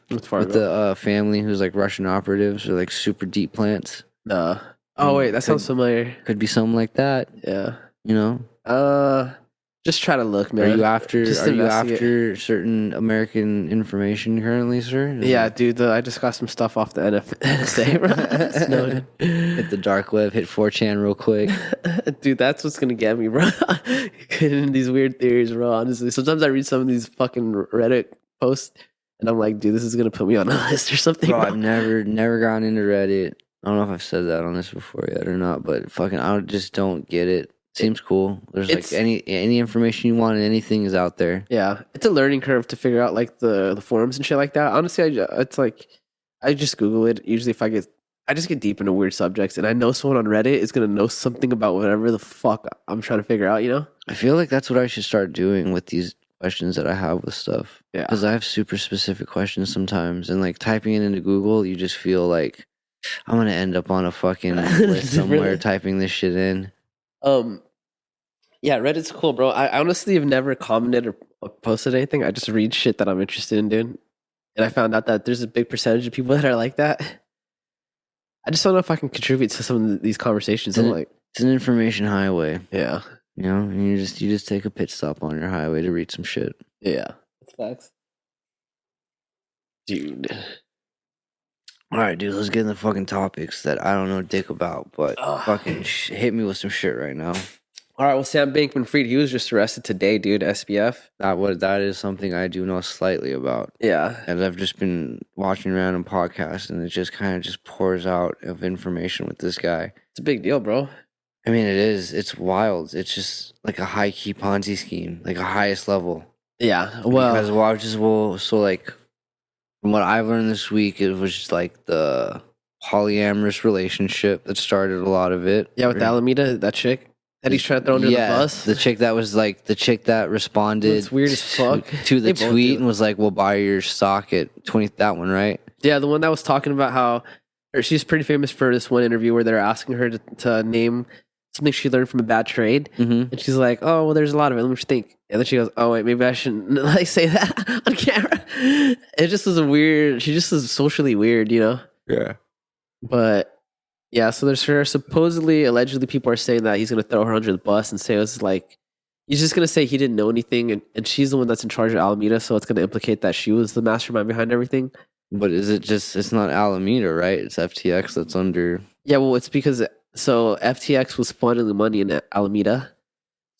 What's Fargo? With the family who's like Russian operatives or like super deep plants. Nah. Oh wait, that sounds familiar. Could be something like that. Yeah. Just try to look, man. Are you after certain American information currently, sir? Yeah, dude. I just got some stuff off the NSA, bro. Snowden. Hit the dark web, hit 4chan real quick. Dude, that's what's gonna get me, bro. Getting into these weird theories, bro. Honestly, sometimes I read some of these fucking Reddit posts, and I'm like, dude, this is gonna put me on a list or something. Bro, I've never gone into Reddit. I don't know if I've said that on this before yet or not, but fucking, I just don't get it. Seems cool. There's like any information you want and anything is out there. Yeah, it's a learning curve to figure out like the forums and shit like that. Honestly, it's like I just Google it. Usually, if I just get deep into weird subjects, and I know someone on Reddit is gonna know something about whatever the fuck I'm trying to figure out. You know? I feel like that's what I should start doing with these questions that I have with stuff. Yeah, because I have super specific questions sometimes, and like typing it into Google, you just feel like I'm gonna end up on a fucking list somewhere really? Typing this shit in. Yeah, Reddit's cool, bro. I honestly have never commented or posted anything. I just read shit that I'm interested in, dude. And I found out that there's a big percentage of people that are like that. I just don't know if I can contribute to some of these conversations. It's an information highway. Yeah. And you just take a pit stop on your highway to read some shit. Yeah. That's facts. Dude. All right, dude, let's get into fucking topics that I don't know dick about, but fucking hit me with some shit right now. All right, well, Sam Bankman-Fried, he was just arrested today, dude, SBF. That is something I do know slightly about. Yeah. And I've just been watching random podcasts, and it just kind of just pours out of information with this guy. It's a big deal, bro. I mean, it is. It's wild. It's just like a high key Ponzi scheme, like a highest level. Yeah. Because Well, so like from what I've learned this week, it was just like the polyamorous relationship that started a lot of it. yeah, with Alameda, that chick that he's trying to throw under the bus. The chick that was like the chick that responded It's weird as fuck. to the They both tweet do. and was like, "We'll buy your stock at 20." That one, right? Yeah, the one that was talking about how or she's pretty famous for this one interview where they're asking her to name something she learned from a bad trade. Mm-hmm. And she's like, "Oh, well, there's a lot of it. Let me just think." And then she goes, "Oh, wait, maybe I shouldn't like say that on camera." It just was a weird. She just was socially weird, you know. Yeah. But yeah, so there's her. Supposedly, allegedly, people are saying that he's gonna throw her under the bus and say it was like he's just gonna say he didn't know anything, and she's the one that's in charge of Alameda, so it's gonna implicate that she was the mastermind behind everything. But is it just? It's not Alameda, right? It's FTX that's under. Yeah, well, it's because so FTX was funneling money in Alameda,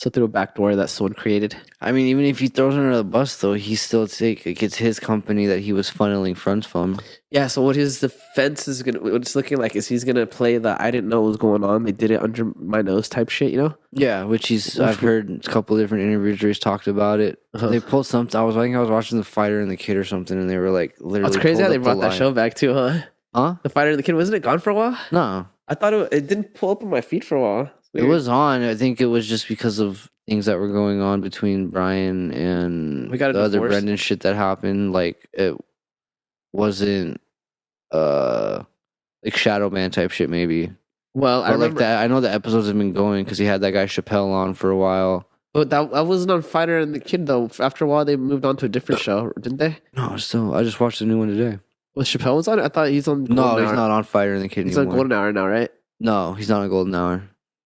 so through a back door that someone created. I mean, even if he throws her under the bus, though, he still like it's his company that he was funneling funds from. Yeah, so what his defense is gonna, what it's looking like is he's gonna play the I didn't know what was going on. They did it under my nose type shit, you know? Yeah, which I've heard a couple of different interviews where he's talked about it. Uh-huh. They pulled something. I think I was watching The Fighter and the Kid or something, and they were like literally. It's crazy how pulled they up brought the that line. show back too, huh? Huh? The Fighter and the Kid, wasn't it gone for a while? No, I thought it didn't pull up on my feed for a while. it was on. I think it was just because of things that were going on between Brian and We got a the other divorce. Brendan shit that happened. Like it wasn't like Shadow Man type shit maybe. Well, I But like remember, that. I know the episodes have been going because he had that guy Chappelle on for a while. but that wasn't on Fighter and the Kid though. After a while, they moved on to a different show, didn't they? No, still, I just watched the new one today. Was Chappelle was on it? I thought he's on. No, Golden he's Hour. not on Fighter and the Kid He's anymore. on Golden Hour now, right? No, he's not on Golden Hour.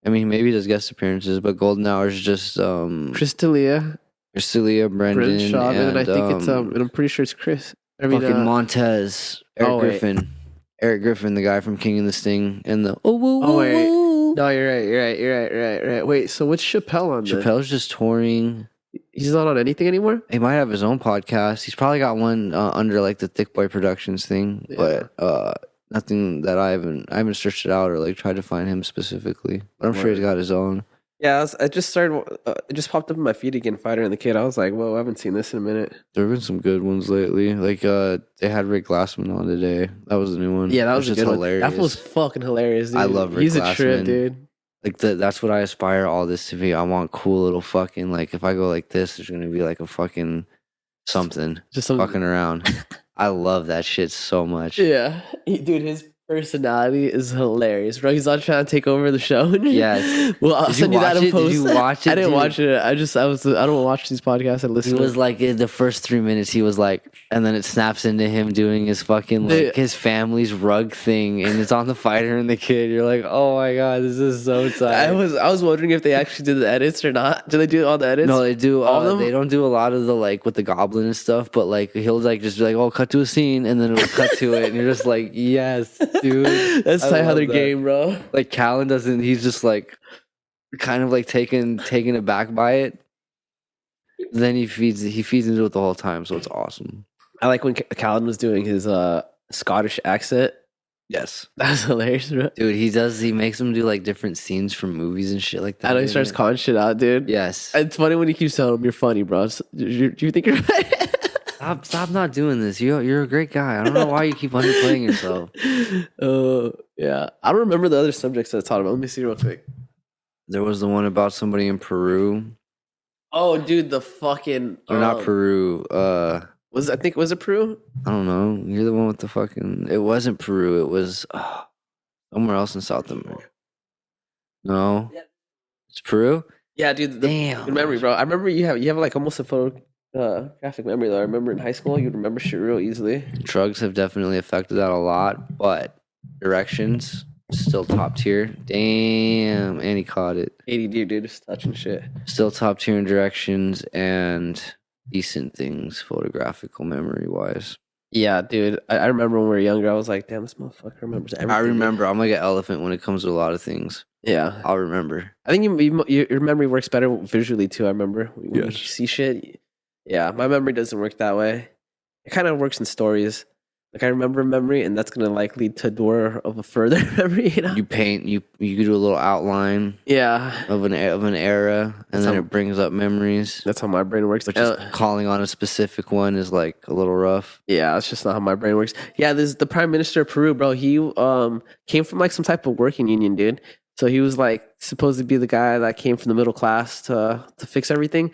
I mean, maybe he does guest appearances, but Golden Hour is just Chris D'Elia, Priscilla, Brendan, Brendan Shaw, and I think it's and and I'm pretty sure it's Chris. I mean, fucking Montez, wait. Eric Griffin, the guy from King and the Sting, and the oh woo Oh, woo wait. woo. No, you're right. Wait, so what's Chappelle on? Then? Chappelle's just touring. He's not on anything anymore. He might have his own podcast. He's probably got one under like the Thick Boy Productions thing, Yeah. but nothing that I haven't searched it out or like tried to find him specifically. But I'm sure he's got his own. Yeah, I just started. It just popped up in my feed again. Fighter and the Kid. I was like, whoa, I haven't seen this in a minute. There have been some good ones lately. Like they had Rick Glassman on today. That was a new one. Yeah, that was which a is good hilarious. one. That was fucking hilarious. Dude. I love Rick He's a trip, Glassman. dude. Like that's what I aspire all this to be. I want cool little fucking like if I go like this, there's gonna be like a fucking something Just some fucking around. I love that shit so much. Yeah, dude, his personality is hilarious, bro. He's not trying to take over the show. Yes. Well, I'll Did you send you that watch in it? post. Did you watch it, I didn't dude? watch it. I don't watch these podcasts. I He listen. was like in the first 3 minutes, he was like, and then it snaps into him doing his fucking like his family's rug thing, and it's on the Fighter and the Kid. You're like, oh my god, this is so tight. I was wondering if they actually did the edits or not. Do they do all the edits? No, they do. All of them? They don't do a lot of the like with the goblin and stuff, but like he'll like just be like, "Oh, cut to a scene," and then it'll cut to it, and you're just like, "Yes, dude." That's I like how love they're that. game, bro. Like Callan doesn't. He's just like kind of like taken aback by it. Then he feeds into it the whole time, so it's awesome. I like when Callan was doing his Scottish accent. Yes, That's hilarious, bro. dude. He makes him do like different scenes from movies and shit like that. I know he starts calling shit out, dude. Yes. It's funny when he keeps telling him you're funny, bro. Do you think you're Stop not doing this. You're a great guy. I don't know why you keep underplaying yourself. Yeah. I don't remember the other subjects that I taught about. Let me see real quick. There was the one about somebody in Peru. Oh, dude, the fucking Or not Peru. was it Peru? I don't know. You're the one with the fucking. It wasn't Peru. It was somewhere else in South America. No, it's Peru. Yeah, dude. Damn. Good memory, bro. I remember you have like almost a photographic memory though. I remember in high school you'd remember shit real easily. Drugs have definitely affected that a lot, but directions still top tier. Damn, and he caught it. ADD, dude, just touching shit. Still top tier in directions and decent things, photographical memory wise. Yeah, dude. I remember when we were younger. I was like, damn, this motherfucker remembers everything. I remember. I'm like an elephant when it comes to a lot of things. Yeah, I'll remember. I think your memory works better visually too. I remember when you see shit. Yeah, my memory doesn't work that way. It kind of works in stories. Like I remember a memory, and that's gonna like lead to a door of a further memory. You know? You paint, you do a little outline Yeah, of an era, and That's then how- it brings up memories. that's how my brain works. Which is calling on a specific one is like a little rough. Yeah, it's just not how my brain works. Yeah, this the prime minister of Peru, bro. He came from like some type of working union, dude. So he was like supposed to be the guy that came from the middle class to fix everything.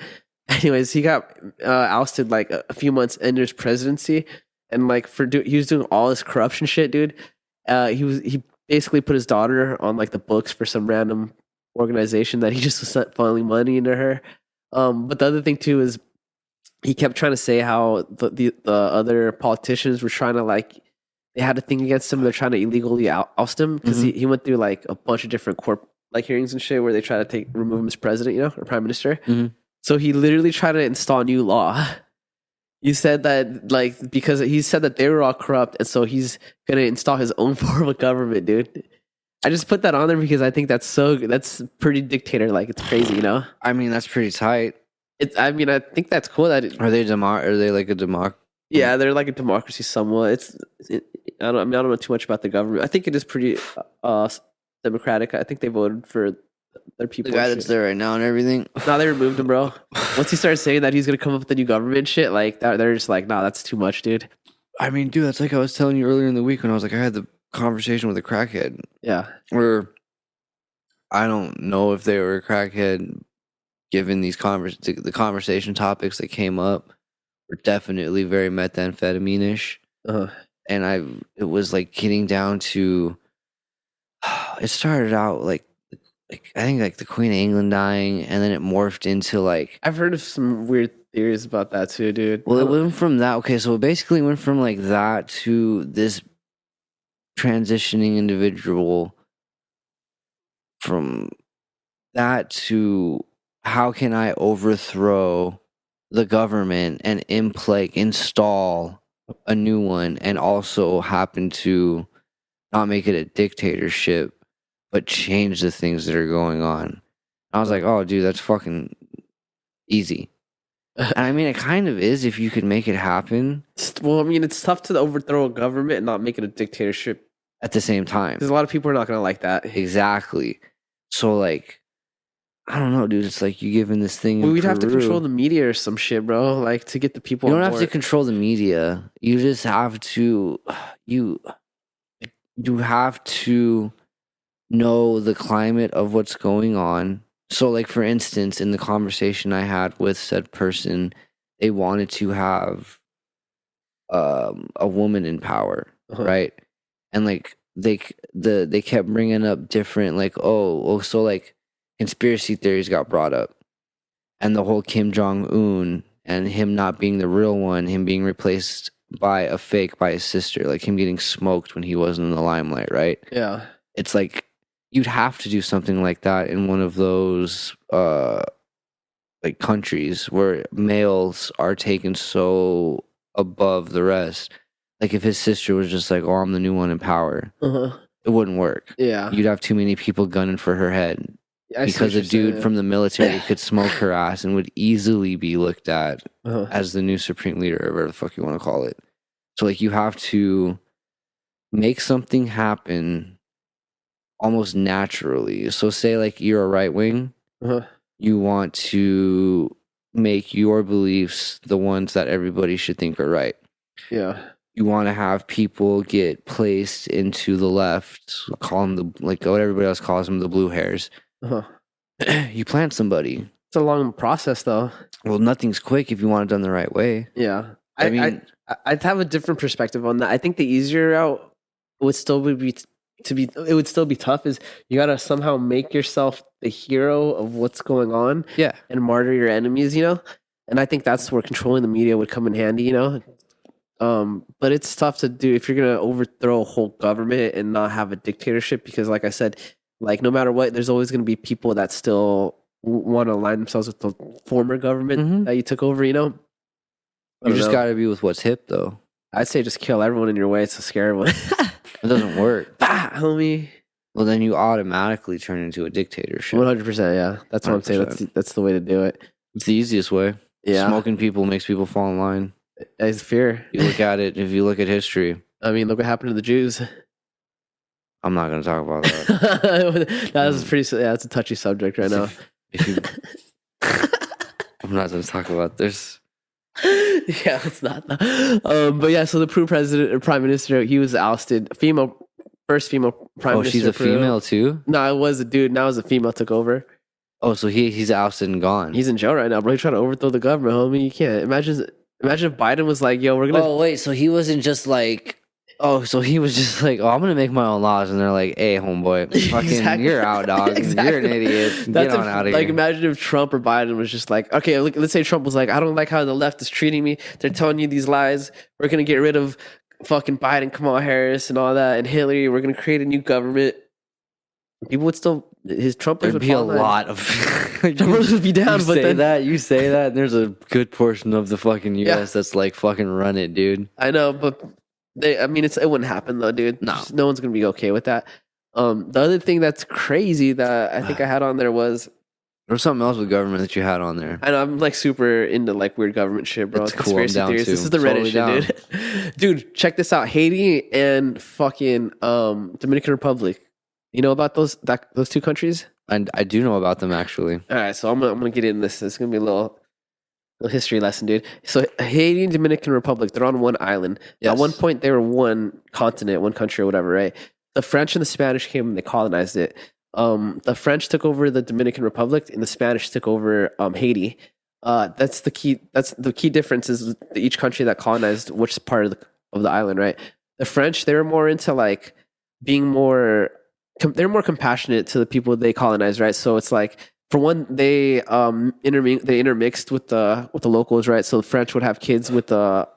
Anyways, he got ousted like a few months into his presidency, and like he was doing all this corruption shit, dude. He basically put his daughter on like the books for some random organization that he just was funneling money into her. But the other thing too is he kept trying to say how the other politicians were trying to like they had a thing against him. They're trying to illegally oust him because he went through like a bunch of different court like hearings and shit where they try to remove him as president, you know, or prime minister. So he literally tried to install a new law. You said that like because he said that they were all corrupt, and so he's gonna install his own form of government, dude. I just put that on there because I think that's pretty dictator like. It's crazy, you know. I mean, that's pretty tight. I mean, I think that's cool. Are they like a democracy? Yeah, they're like a democracy somewhat. I don't know too much about the government. I think it is pretty democratic. I think they voted for their people. The guy that's there right now and everything. No, they removed him, bro. Once he started saying that he's gonna come up with a new government shit, like they're just like, nah, that's too much, dude. I mean, dude, that's like I was telling you earlier in the week when I was like, I had the conversation with a crackhead. Yeah. Where I don't know if they were a crackhead, given these the conversation topics that came up were definitely very methamphetamine-ish. And it was like getting down to, it started out like I think like the Queen of England dying, and then it morphed into like, I've heard of some weird theories about that too, dude. Well, it went from that. Okay, so it basically went from like that to this transitioning individual. From that to how can I overthrow the government and install a new one, and also happen to not make it a dictatorship, but change the things that are going on. I was like, oh, dude, that's fucking easy. And I mean, it kind of is if you could make it happen. Well, I mean, it's tough to overthrow a government and not make it a dictatorship at the same time. Because a lot of people are not going to like that. Exactly. So, like, I don't know, dude. It's like you giving this thing. Well, we'd have to control the media or some shit, bro. Like to get the people. You don't have to control the media. You just have to. You have to know the climate of what's going on. So, like, for instance, in the conversation I had with said person, they wanted to have a woman in power, right? And like they kept bringing up different like so like conspiracy theories got brought up, and the whole Kim Jong-un and him not being the real one, him being replaced by a fake by his sister, like him getting smoked when he wasn't in the limelight, right? Yeah, it's like you'd have to do something like that in one of those like countries where males are taken so above the rest. Like if his sister was just like, oh, I'm the new one in power, it wouldn't work. Yeah. You'd have too many people gunning for her head. Because a dude from the military could smoke her ass and would easily be looked at as the new supreme leader, or whatever the fuck you want to call it. So like you have to make something happen almost naturally. So say like you're a right wing, you want to make your beliefs the ones that everybody should think are right. Yeah. You want to have people get placed into the left, call them like what everybody else calls them, the blue hairs. You plant somebody. It's a long process, though. Well, nothing's quick if you want it done the right way. Yeah, I mean, I'd have a different perspective on that. I think the easier route would still be it would still be tough. Is you gotta somehow make yourself the hero of what's going on. Yeah, and martyr your enemies. You know, and I think that's where controlling the media would come in handy. You know. But it's tough to do if you're gonna overthrow a whole government and not have a dictatorship, because like I said, like no matter what, there's always gonna be people that still want to align themselves with the former government that you took over, you know? You just gotta be with what's hip though. I'd say just kill everyone in your way. It's a scary one. It doesn't work. Bah, homie. Well, then you automatically turn into a dictatorship. 100%, yeah. That's what 100%. I'm saying. That's the way to do it. It's the easiest way. Yeah. Smoking people makes people fall in line. It's fear. You look at it, if you look at history, I mean, look what happened to the Jews. I'm not gonna talk about that. That was pretty. Yeah, it's a touchy subject right now. If you, I'm not gonna talk about this. Yeah, it's not. But yeah, so the Peru president or prime minister, he was ousted. First female prime Oh, minister. she's a of Peru. female too. No, it was a dude. Now it's a female took over. Oh, so he's ousted and gone. He's in jail right now, bro. He's trying to overthrow the government, homie. You can't imagine. Imagine if Biden was like, "Yo, we're gonna." Oh wait, so he wasn't just like. Oh, so he was just like, oh, I'm gonna make my own laws, and they're like, hey, homeboy, fucking, Exactly. you're out, dog. Exactly. You're an idiot. That's Get on out of like here. imagine if Trump or Biden was just like, okay, look, let's say Trump was like, I don't like how the left is treating me. They're telling you these lies. We're gonna get rid of fucking Biden, Kamala Harris, and all that, and Hillary. We're gonna create a new government. People would still his Trumpers There'd would be a fall in. lot of. Trumpers would be down, you but say then that, you say that, and there's a good portion of the fucking U.S. that's like fucking run it, dude. I know, but I mean, it wouldn't happen though, dude. No. Just no one's gonna be okay with that. The other thing that's crazy that I think I had on there was There's something else with government that you had on there. I know I'm like super into like weird government shit, bro. That's cool. I'm down theories. too. This is the Reddit Totally shit, dude. Dude, check this out. Haiti and fucking Dominican Republic. You know about those two countries? And I do know about them actually. All right, so I'm gonna get in this. It's gonna be a little history lesson, dude. So Haiti and Dominican Republic, they're on one island. Yes. At one point, they were one continent, one country, or whatever, right? The French and the Spanish came and they colonized it. The French took over the Dominican Republic, and the Spanish took over Haiti. That's the key. That's the key difference is each country that colonized which part of the island, right? The French, they were more into like being more. They're more compassionate to the people they colonized, right? So it's like for one, they intermixed with the locals, right? So the French would have kids with the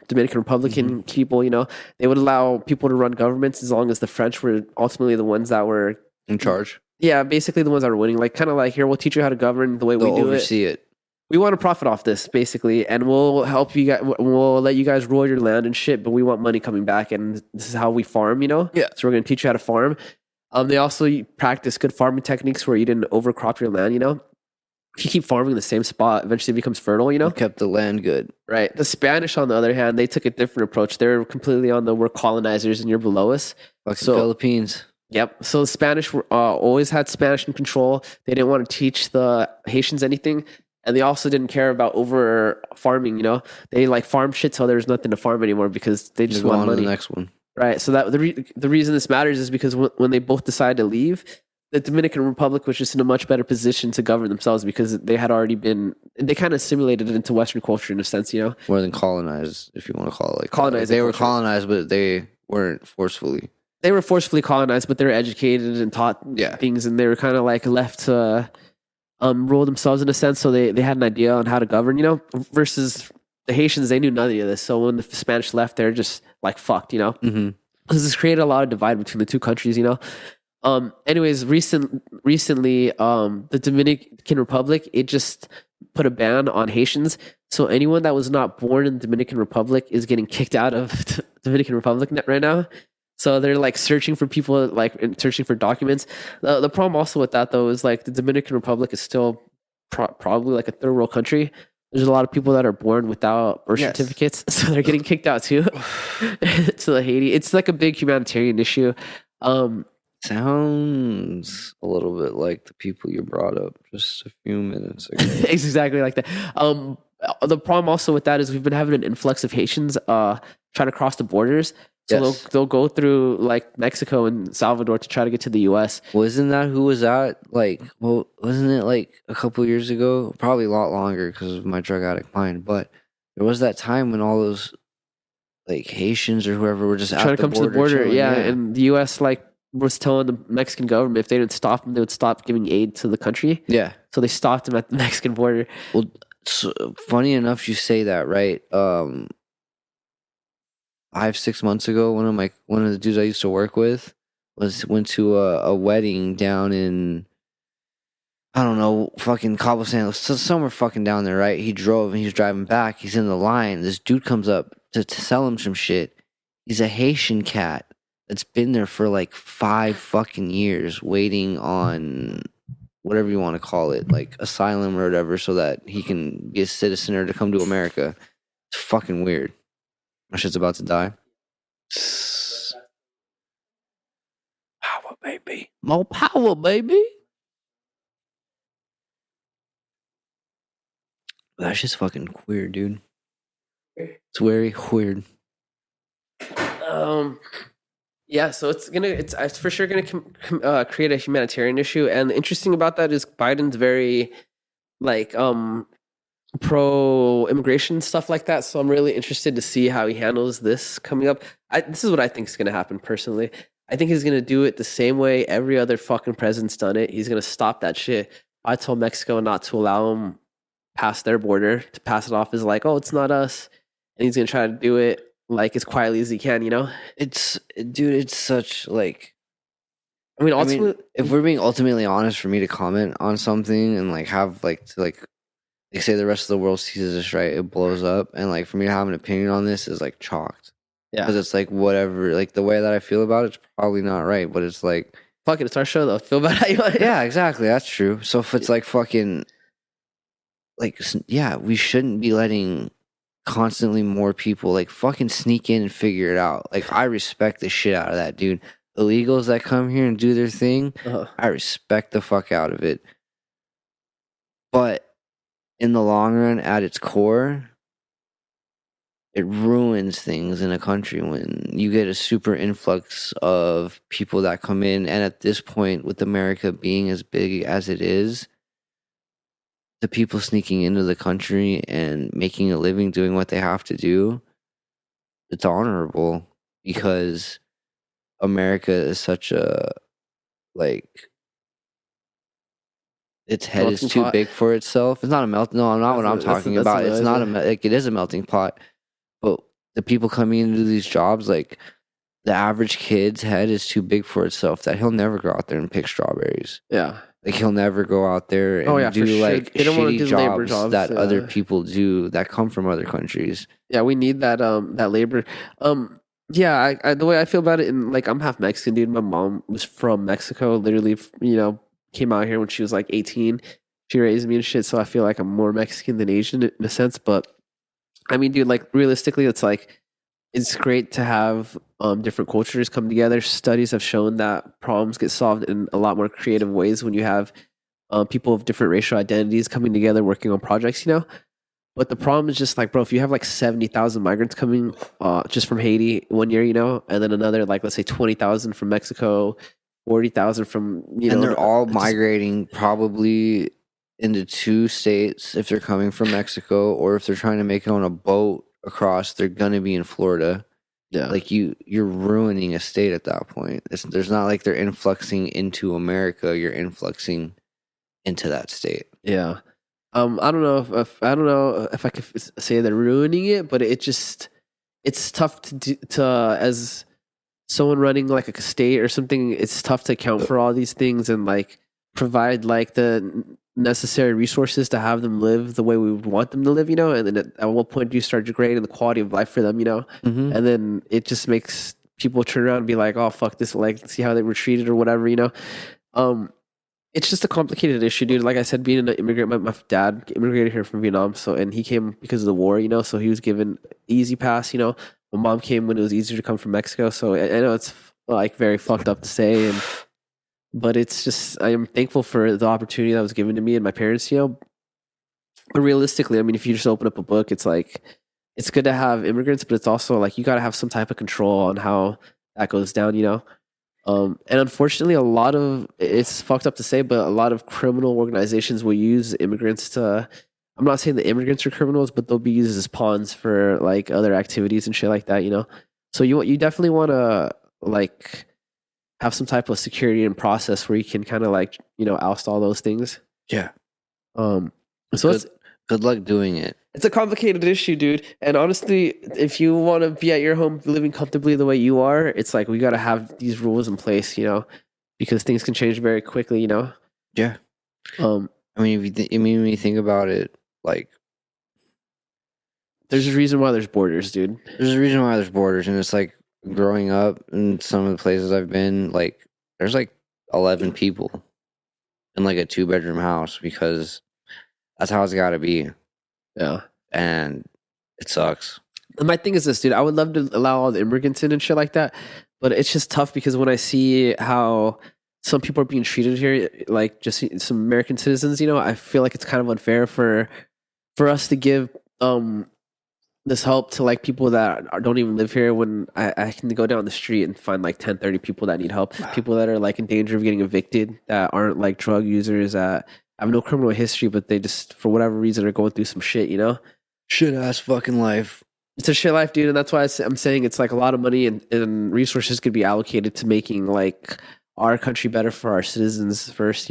Dominican Republican people. You know, they would allow people to run governments as long as the French were ultimately the ones that were In charge. yeah, basically the ones that were winning. Like kind of like here, we'll teach you how to govern the way They'll we do it. oversee it. We want to profit off this basically, and we'll help you guys. We'll let you guys rule your land and shit, but we want money coming back, and this is how we farm. You know, Yeah. So we're gonna teach you how to farm. They also practice good farming techniques where you didn't overcrop your land. You know, if you keep farming in the same spot, eventually it becomes fertile. You know, Kept the land good. right? The Spanish, on the other hand, they took a different approach. They're completely on the we're colonizers and you're below us. Fucking So- Philippines. Yep. So the Spanish were always had Spanish in control. They didn't want to teach the Haitians anything, and they also didn't care about over farming. You know, they like farm shit till there's nothing to farm anymore because they just Just go want on to money. the next one. Right. So that the reason this matters is because when they both decided to leave, the Dominican Republic was just in a much better position to govern themselves because they had already been they kind of assimilated into Western culture in a sense. You know, More than colonized, if you want to call it like that. Colonized They were culture. colonized, but they weren't forcefully. they were forcefully colonized, but they were educated and taught Yeah. things, and they were kind of like left to rule themselves in a sense. So they had an idea on how to govern, you know, versus the Haitians, they knew none of this. So when the Spanish left, they're just like fucked, you know. Mm-hmm. This has created a lot of divide between the two countries, you know. Anyways, recently, the Dominican Republic, it just put a ban on Haitians. So anyone that was not born in the Dominican Republic is getting kicked out of the Dominican Republic right now. So they're like searching for people, like searching for documents. The problem also with that though is like the Dominican Republic is still probably like a third world country. There's a lot of people that are born without birth Yes. certificates, so they're getting kicked out too. To the Haiti, it's like a big humanitarian issue. Sounds a little bit like the people you brought up just a few minutes ago. It's exactly like that. The problem also with that is we've been having an influx of Haitians trying to cross the borders. So Yes. they'll go through like Mexico and Salvador to try to get to the U.S. Wasn't that who was that? Like, well, wasn't it like a couple years ago? Probably a lot longer because of my drug addict mind. But there was that time when all those like Haitians or whoever were just Trying at to come to the border border, chilling, yeah, and the U.S. like was telling the Mexican government if they didn't stop them, they would stop giving aid to the country. yeah. So they stopped them at the Mexican border. Well, so, funny enough, you say that, right? 5-6 months ago, one of the dudes I used to work with went to a wedding down in, I don't know, fucking Cabo San, somewhere fucking down there, right? He drove and he's driving back. He's in the line. This dude comes up to sell him some shit. He's a Haitian cat that's been there for like 5 fucking years, waiting on whatever you want to call it, like asylum or whatever, so that he can be a citizen or to come to America. It's fucking weird. My shit's about to die. Power, baby. More power, baby. That's just fucking weird, dude. It's very weird. Yeah, so it's for sure gonna create a humanitarian issue, and the interesting about that is Biden's very like pro immigration stuff like that. So I'm really interested to see how he handles this coming up. This is what I think is gonna happen personally. I think he's gonna do it the same way every other fucking president's done it. He's gonna stop that shit. I told Mexico not to allow him past their border, to pass it off as like, oh, it's not us, and he's gonna try to do it like as quietly as he can. You know, It's, dude, it's such like. I mean, I mean, ultimately, if we're being ultimately honest, for me to comment on something and like have like to like say the rest of the world sees this, right, it blows up, and like for me to have an opinion on this is like chalked, yeah. because it's like whatever, like the way that I feel about it's probably not right, but it's like Fuck it, it's our show though. Feel bad how you want. yeah, exactly, that's true. So if it's like fucking like yeah, we shouldn't be letting constantly more people like fucking sneak in and figure it out. Like I respect the shit out of that, dude. Illegals that come here and do their thing, I respect the fuck out of it. But in the long run, at its core, it ruins things in a country when you get a super influx of people that come in. And at this point, with America being as big as it is, the people sneaking into the country and making a living doing what they have to do, it's honorable, because America is such a, like, its head Melting is too pot. big for itself. It's not a melt. No, not what I'm talking about. It's not a like. It is a melting pot, but the people coming into these jobs, like the average kid's head is too big for itself. That he'll never go out there and pick strawberries. Yeah, like he'll never go out there and do like shitty jobs that other people do that come from other countries. Yeah, we need that that labor. Yeah, I the way I feel about it, and like I'm half Mexican, dude. My mom was from Mexico. Literally, came out here when she was like 18. She raised me and shit, so I feel like I'm more Mexican than Asian in a sense. But I mean, dude, like realistically, it's like it's great to have different cultures come together. Studies have shown that problems get solved in a lot more creative ways when you have people of different racial identities coming together working on projects. But the problem is just like, bro, if you have like 70,000 migrants coming just from Haiti one year, and then another like let's say 20,000 from Mexico, 40,000 from and they're all migrating probably into two states if they're coming from Mexico, or if they're trying to make it on a boat across, they're gonna be in Florida. Yeah, like you're ruining a state at that point. There's not like they're influxing into America. You're influxing into that state. Yeah. I don't know if I could say they're ruining it, but it's tough to as someone running like a state or something. It's tough to account for all these things and like provide like the necessary resources to have them live the way we would want them to live, and then at what point do you start degrading the quality of life for them, Mm-hmm. and then it just makes people turn around and be like, oh fuck this, like see how they were treated or whatever, it's just a complicated issue, dude. Like I said, being an immigrant, my dad immigrated here from Vietnam, and he came because of the war, so he was given easy pass, My mom came when it was easier to come from Mexico, so I know it's like very fucked up to say, but it's just I am thankful for the opportunity that was given to me and my parents, But realistically, I mean, if you just open up a book, it's like it's good to have immigrants, but it's also like you got to have some type of control on how that goes down, and unfortunately, it's fucked up to say, but a lot of criminal organizations will use immigrants to. I'm not saying the immigrants are criminals, but they'll be used as pawns for like other activities and shit like that. So you definitely want to like have some type of security and process where you can kind of like oust all those things. Yeah. So good luck doing it. It's a complicated issue, dude. And honestly, if you want to be at your home living comfortably the way you are, it's like we got to have these rules in place, because things can change very quickly, Yeah. I mean, when you think about it, like, there's a reason why there's borders, dude. There's a reason why there's borders, and it's like growing up in some of the places I've been, like, there's like 11 people in like a 2-bedroom house because that's how it's got to be. Yeah. And it sucks. And my thing is this, dude. I would love to allow all the immigrants in and shit like that, but it's just tough because when I see how some people are being treated here, like just some American citizens, I feel like it's kind of unfair for us to give this help to like people that don't even live here when I can go down the street and find like 10, 30 people that need help, people that are like in danger of getting evicted, that aren't like drug users, that have no criminal history, but they just for whatever reason are going through some shit. Shit ass fucking life. It's a shit life, dude, and that's why I'm saying it's like a lot of money and resources could be allocated to making like our country better for our citizens first.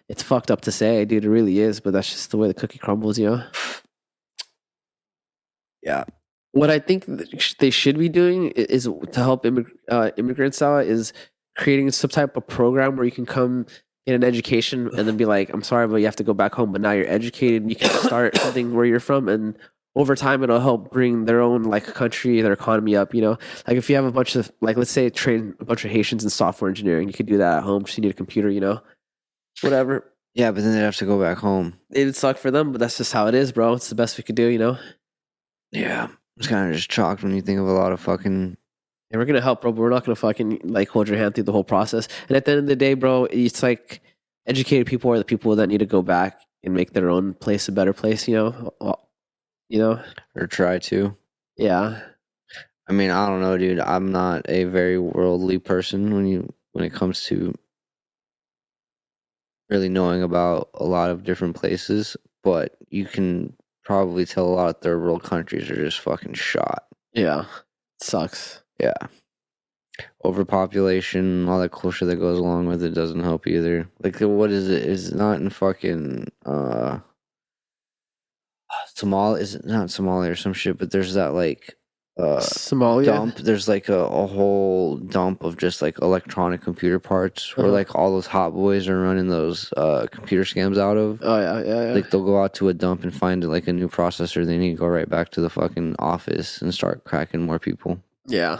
It's fucked up to say, dude, it really is, but that's just the way the cookie crumbles. Yeah. What I think they should be doing is to help immigrants out is creating some type of program where you can come get an education and then be like, I'm sorry, but you have to go back home. But now you're educated and you can start something where you're from. And over time, it'll help bring their own like country, their economy up. Like if you have a bunch of like, let's say train a bunch of Haitians in software engineering, you could do that at home. Just you need a computer, whatever. Yeah, but then they'd have to go back home. It'd suck for them, but that's just how it is, bro. It's the best we could do. Yeah. It's kind of just chalked when you think of a lot of fucking. And we're gonna help, bro, but we're not gonna fucking like hold your hand through the whole process. And at the end of the day, bro, it's like educated people are the people that need to go back and make their own place a better place. Or try to. Yeah. I mean, I don't know, dude. I'm not a very worldly person when it comes to really knowing about a lot of different places, but you can probably tell a lot of third world countries are just fucking shot. Yeah. It sucks. Yeah. Overpopulation, all that cool shit that goes along with it doesn't help either. Like, what is it? Is it not in fucking Somalia? Is it not Somalia or some shit? But there's that like Somalia dump. There's like a whole dump of just like electronic computer parts where like all those hot boys are running those computer scams out of. Oh yeah. Like they'll go out to a dump and find like a new processor. They need to go right back to the fucking office and start cracking more people. Yeah.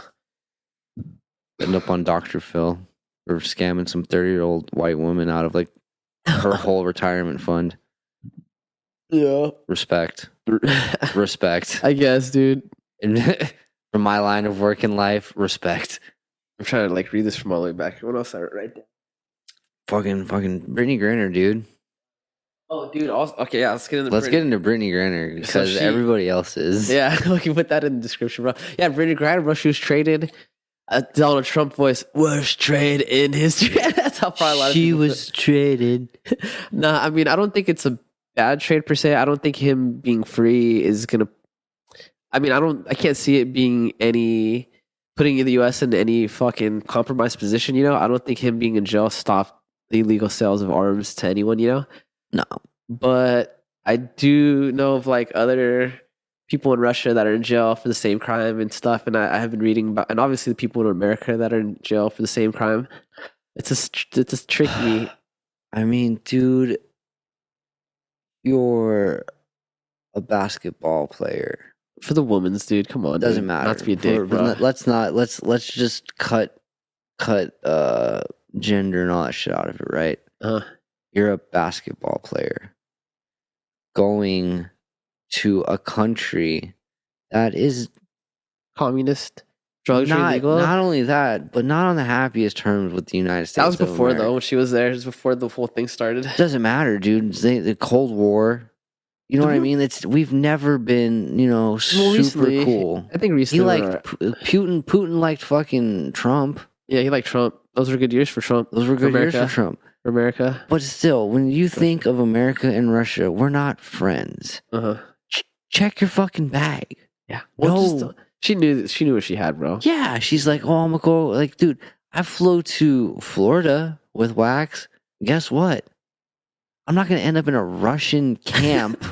End up on Dr. Phil or scamming some 30-year-old white woman out of like her whole retirement fund. Yeah. Respect. I guess, dude. From my line of work in life, respect. I'm trying to like read this from all the way back. What else I wrote right there? Fucking Brittany Griner, dude. Oh, dude. Also, okay, yeah. Let's get into Brittany Griner because everybody else is. Yeah, we can put that in the description, bro. Yeah, Brittany Griner, bro. She was traded. Donald Trump voice, worst trade in history. That's how probably a lot of she people was traded. Nah, I mean, I don't think it's a bad trade per se. I don't think him being free is gonna. I mean, I can't see it being putting the U.S. in any fucking compromised position. I don't think him being in jail stopped the illegal sales of arms to anyone. No, but I do know of like other people in Russia that are in jail for the same crime and stuff. And I have been reading about, and obviously the people in America that are in jail for the same crime. It's just tricky. I mean, dude, you're a basketball player. For the women's, dude, come on. Doesn't matter. Not to be a dick, bro. Let's just cut gender and all that shit out of it, right? You're a basketball player going to a country that is communist, drugs are illegal. Not only that, but not on the happiest terms with the United States. That was before though, when she was there. It was before the whole thing started. Doesn't matter, dude. The Cold War. You know what I mean? We've never been, super recently, cool. I think recently he liked Putin. Putin liked fucking Trump. Yeah, he liked Trump. Those were good years for Trump. Those were good years for Trump. For America. But still, when you think of America and Russia, we're not friends. Check your fucking bag. Yeah. Well, she knew what she had, bro. Yeah, she's like, oh, I'm gonna go. Like, dude, I flew to Florida with Wax. Guess what? I'm not gonna end up in a Russian camp.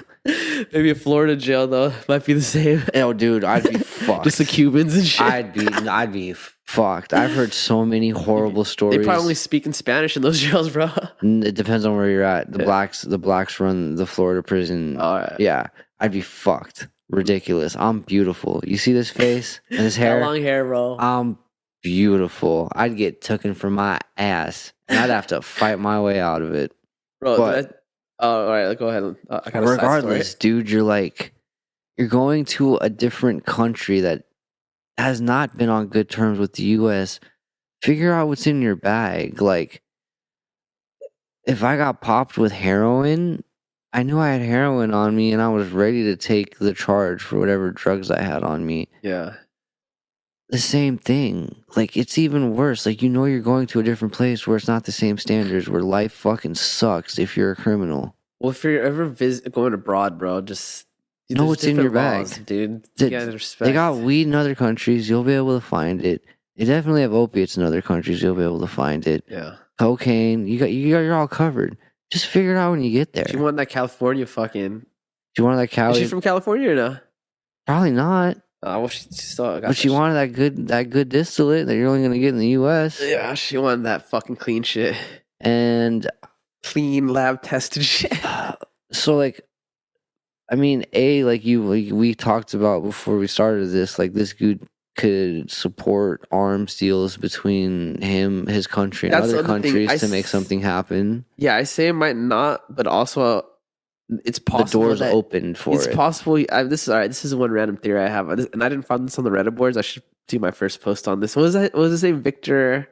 Maybe a Florida jail though might be the same. Oh, dude, I'd be fucked. Just the Cubans and shit. I'd be fucked. I've heard so many horrible stories. They probably only speak in Spanish in those jails, bro. It depends on where you're at. The blacks run the Florida prison. All right. Yeah, I'd be fucked. Ridiculous. I'm beautiful. You see this face and this hair? Got long hair, bro. I'm beautiful. I'd get taken from my ass, and I'd have to fight my way out of it. Bro, all right, go ahead. Regardless, dude, you're like You're going to a different country that has not been on good terms with the US. Figure out what's in your bag. Like, if I got popped with heroin, I knew I had heroin on me and I was ready to take the charge for whatever drugs I had on me. Yeah. The same thing. Like, it's even worse. Like, you're going to a different place where it's not the same standards, where life fucking sucks if you're a criminal. Well, if you're ever going abroad, bro, just Know there's what's in your different bag. laws, dude. You gotta respect. They got weed in other countries. You'll be able to find it. They definitely have opiates in other countries. You'll be able to find it. Yeah. Cocaine. You're all covered. Just figure it out when you get there. Do you want that California fucking? Do you want that Cali? Is she from California or no? Probably not. Well, she still got. But she wanted that good distillate that you're only gonna get in the U.S. Yeah, she wanted that fucking clean shit, And clean lab tested shit. so, like, I mean, like we talked about before we started this, like, this dude could support arms deals between his country and That's other the other thing. countries to make something happen. Yeah, I say it might not, but also it's possible The door's that open for it's it. possible. This is all right. This is one random theory I have, and I didn't find this on the Reddit boards. I should do my first post on this. What was that? What was his name? Victor.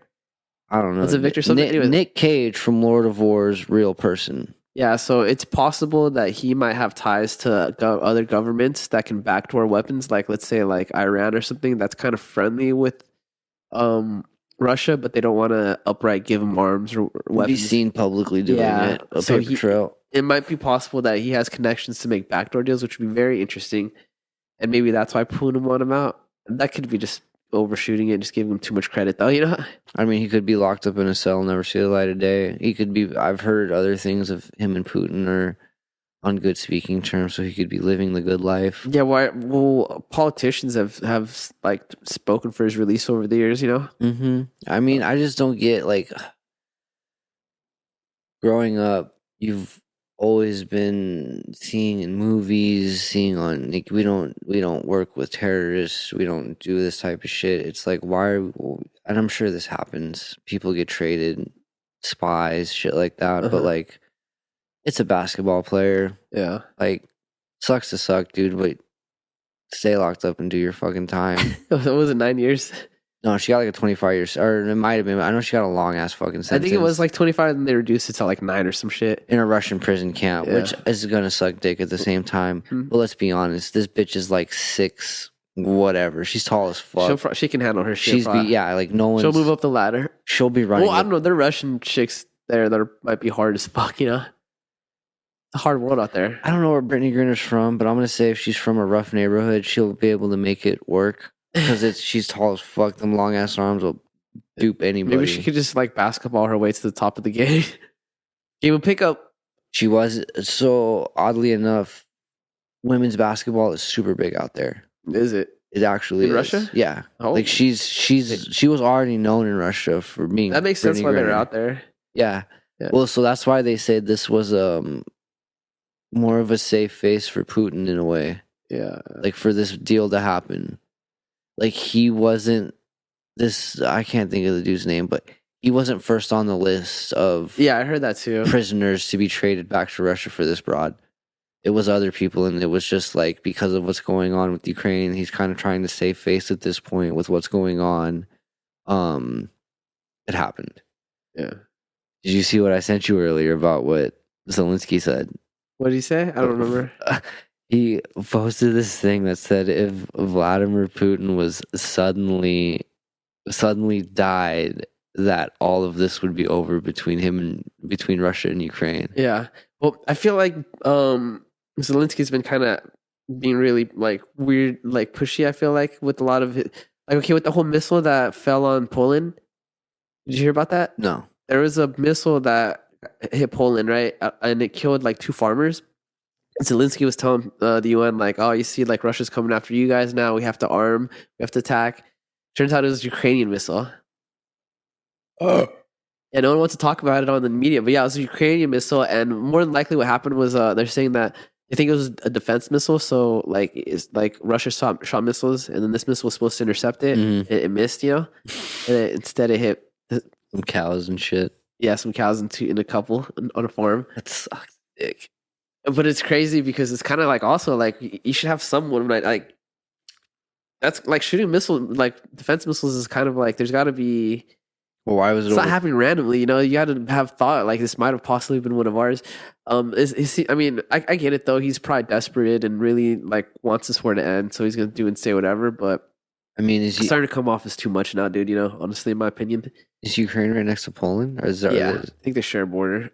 I don't know. Was it Victor something? Anyways. Nick Cage from Lord of War's real person. Yeah, so it's possible that he might have ties to other governments that can backdoor weapons, like let's say like Iran or something that's kind of friendly with Russia, but they don't want to outright give him arms or weapons. Be seen publicly doing it. A so paper trail. It might be possible that he has connections to make backdoor deals, which would be very interesting, and maybe that's why Putin want him out. That could be just overshooting it, just giving him too much credit, though. You know. I mean, he could be locked up in a cell, never see the light of day. He could be. I've heard other things of him and Putin are on good speaking terms, so he could be living the good life. Yeah, why? Well, politicians have like spoken for his release over the years. You know. Mm-hmm. I mean, I just don't get, like, growing up, you've always been seeing in movies, seeing on, like, we don't work with terrorists, we don't do this type of shit. It's like, and I'm sure this happens. People get traded, spies, shit like that. But, like, it's a basketball player. Yeah. Like, sucks to suck, dude, but stay locked up and do your fucking time. Was it 9 years? No, she got like a 25 years, or it might have been. I know she got a long ass fucking sentence. I think it was like 25, and they reduced it to like 9 or some shit. In a Russian prison camp, which is gonna suck dick at the same time. But let's be honest, this bitch is like 6, whatever. She's tall as fuck. She can handle her shit. Like, no one. She'll move up the ladder. She'll be running. Well, I don't know. There are Russian chicks there that might be hard as fuck. You know, it's a hard world out there. I don't know where Brittany Griner's from, but I'm gonna say if she's from a rough neighborhood, she'll be able to make it work. Because she's tall as fuck. Them long ass arms will dupe anybody. Maybe she could just like basketball her way to the top of the game. Game of pickup. She was, so oddly enough, women's basketball is super big out there. Is it? It actually in is. Russia? Yeah. Oh. Like she was already known in Russia for being. That makes sense why they're out there. Yeah. Well, so that's why they said this was more of a safe face for Putin in a way. Yeah. Like, for this deal to happen. Like, he wasn't I can't think of the dude's name, but he wasn't first on the list of I heard that too. Prisoners to be traded back to Russia for this broad. It was other people, and it was just like, because of what's going on with Ukraine, he's kind of trying to save face at this point with what's going on. It happened. Yeah. Did you see what I sent you earlier about what Zelensky said? What did he say? I don't remember. He posted this thing that said if Vladimir Putin was suddenly died, that all of this would be over between Russia and Ukraine. Yeah. Well, I feel like Zelensky's been kind of being really like weird, like pushy. I feel like with a lot of it, like, okay, with the whole missile that fell on Poland. Did you hear about that? No. There was a missile that hit Poland, right? And it killed like 2 farmers. Zelensky was telling the UN, like, oh, you see, like, Russia's coming after you guys now. We have to arm. We have to attack. Turns out it was a Ukrainian missile. Yeah, no one wants to talk about it on the media. But yeah, it was a Ukrainian missile. And more than likely what happened was they're saying that they think it was a defense missile. So, like, it's like Russia shot missiles. And then this missile was supposed to intercept it. Mm-hmm. It missed, you know? And instead it hit some cows and shit. Yeah, some cows in a couple on a farm. That sucks, dick. But it's crazy because it's kind of like also like you should have someone like that's like shooting missile like defense missiles is kind of like there's got to be Well, why was it it's not over? happening randomly, you know. You got to have thought like this might have possibly been one of ours. I mean, I get it though. He's probably desperate and really like wants this war to end, so he's gonna do and say whatever. But I mean, it's starting to come off as too much now, dude. You know, honestly, in my opinion. is Ukraine right next to Poland, or is there? Yeah, I think they share a border.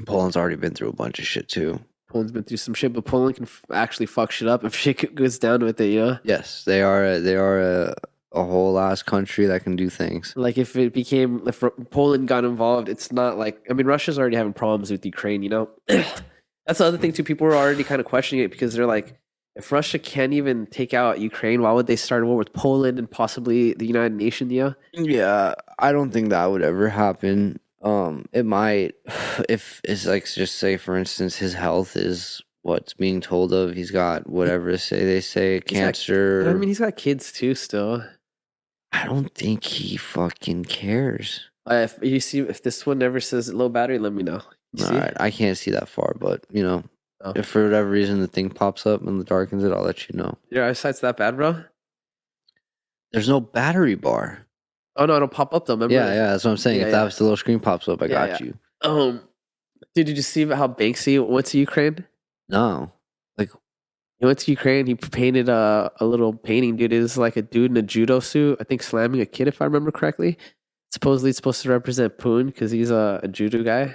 Poland's already been through a bunch of shit too. Poland's been through some shit, but Poland can actually fuck shit up if shit goes down with it, you know? Yes, they are. They are a whole ass country that can do things. Like if Poland got involved, it's not like I mean Russia's already having problems with Ukraine, you know. That's the other thing too. People are already kind of questioning it because they're like, if Russia can't even take out Ukraine, why would they start a war with Poland and possibly the United Nations? Yeah, Yeah, I don't think that would ever happen. It might if it's like just say for instance his health is what's being told of. He's got whatever they say cancer. I mean, he's got kids too. Still, I don't think he fucking cares. if this one never says low battery, let me know. All right, I can't see that far, but you know, Oh. if for whatever reason the thing pops up and darkens it, I'll let you know. Your eyesight's that bad, bro? There's no battery bar. Oh no, it'll pop up though. Remember? Yeah, that's what I'm saying. Yeah, if that was the little screen pops up, I got you. Dude, did you see about how Banksy went to Ukraine? No, like He went to Ukraine. He painted a little painting. Dude, it was like a dude in a judo suit. I think slamming a kid, if I remember correctly. Supposedly, it's supposed to represent Poon because he's a judo guy.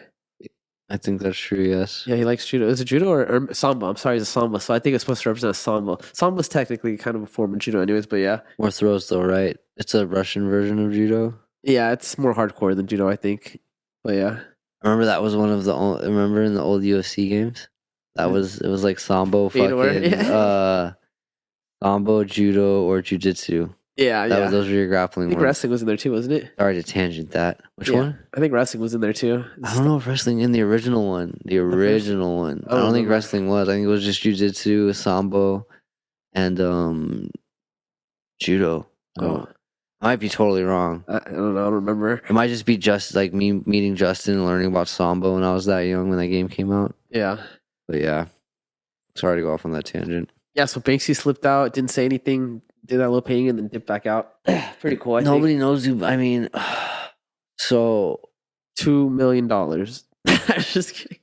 I think that's true. Yes. Yeah, he likes judo. Is it judo or sambo? I'm sorry, it's a sambo. So I think it's supposed to represent a sambo. Sambo's technically kind of a form of judo, anyways. But yeah, More throws though, right? It's a Russian version of judo. yeah, it's more hardcore than judo, I think. But yeah, I remember that was one of the. Remember in the old UFC games, it was like sambo, Fedor, fucking yeah. sambo, judo, or jujitsu. yeah. Those were your I grappling think ones. wrestling was in there too, wasn't it? Sorry to tangent that. Which Yeah. one? I think wrestling was in there too. I don't know if wrestling in the original one. The first- original one. I I don't don't think remember. wrestling was. I think it was just jujitsu, sambo, and judo. Oh, I might be totally wrong. I don't know. I don't remember. It might just be just like me meeting Justin and learning about sambo when I was that young when that game came out. Yeah. But yeah, sorry to go off on that tangent. Yeah, so Banksy slipped out, didn't say anything, did that little painting, and then dipped back out. Pretty cool. Nobody knows who. I mean, so $2 million. I'm just kidding.